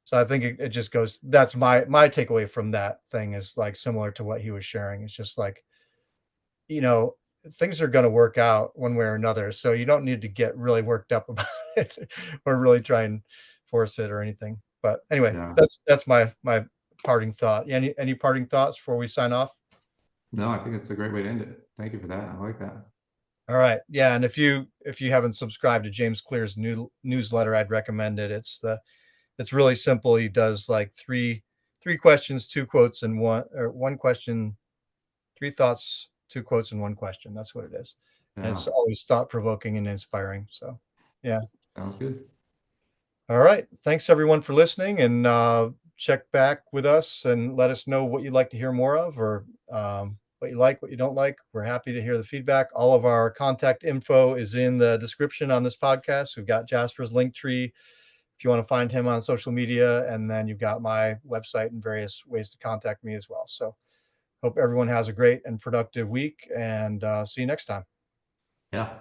so I think it just goes that's my takeaway from that thing is, like, similar to what he was sharing. It's just like, you know, things are gonna work out one way or another, so you don't need to get really worked up about it or really try and force it or anything. But anyway, Yeah. that's my parting thought. Any parting thoughts before we sign off? No, I think it's a great way to end it. Thank you for that. I like that. Alright, yeah, and if you haven't subscribed to James Clear's newsletter, I'd recommend it. It's really simple. He does like three questions, 2 quotes, and 1 question, 3 thoughts, 2 quotes, and 1 question. That's what it is. And Yeah. it's always thought provoking and inspiring. So, yeah. Sounds good. All right. Thanks everyone for listening, and check back with us and let us know what you'd like to hear more of, or what you like, what you don't like. We're happy to hear the feedback. All of our contact info is in the description on this podcast. We've got Jasper's link tree if you want to find him on social media, and then you've got my website and various ways to contact me as well. So hope everyone has a great and productive week, and see you next time. Yeah.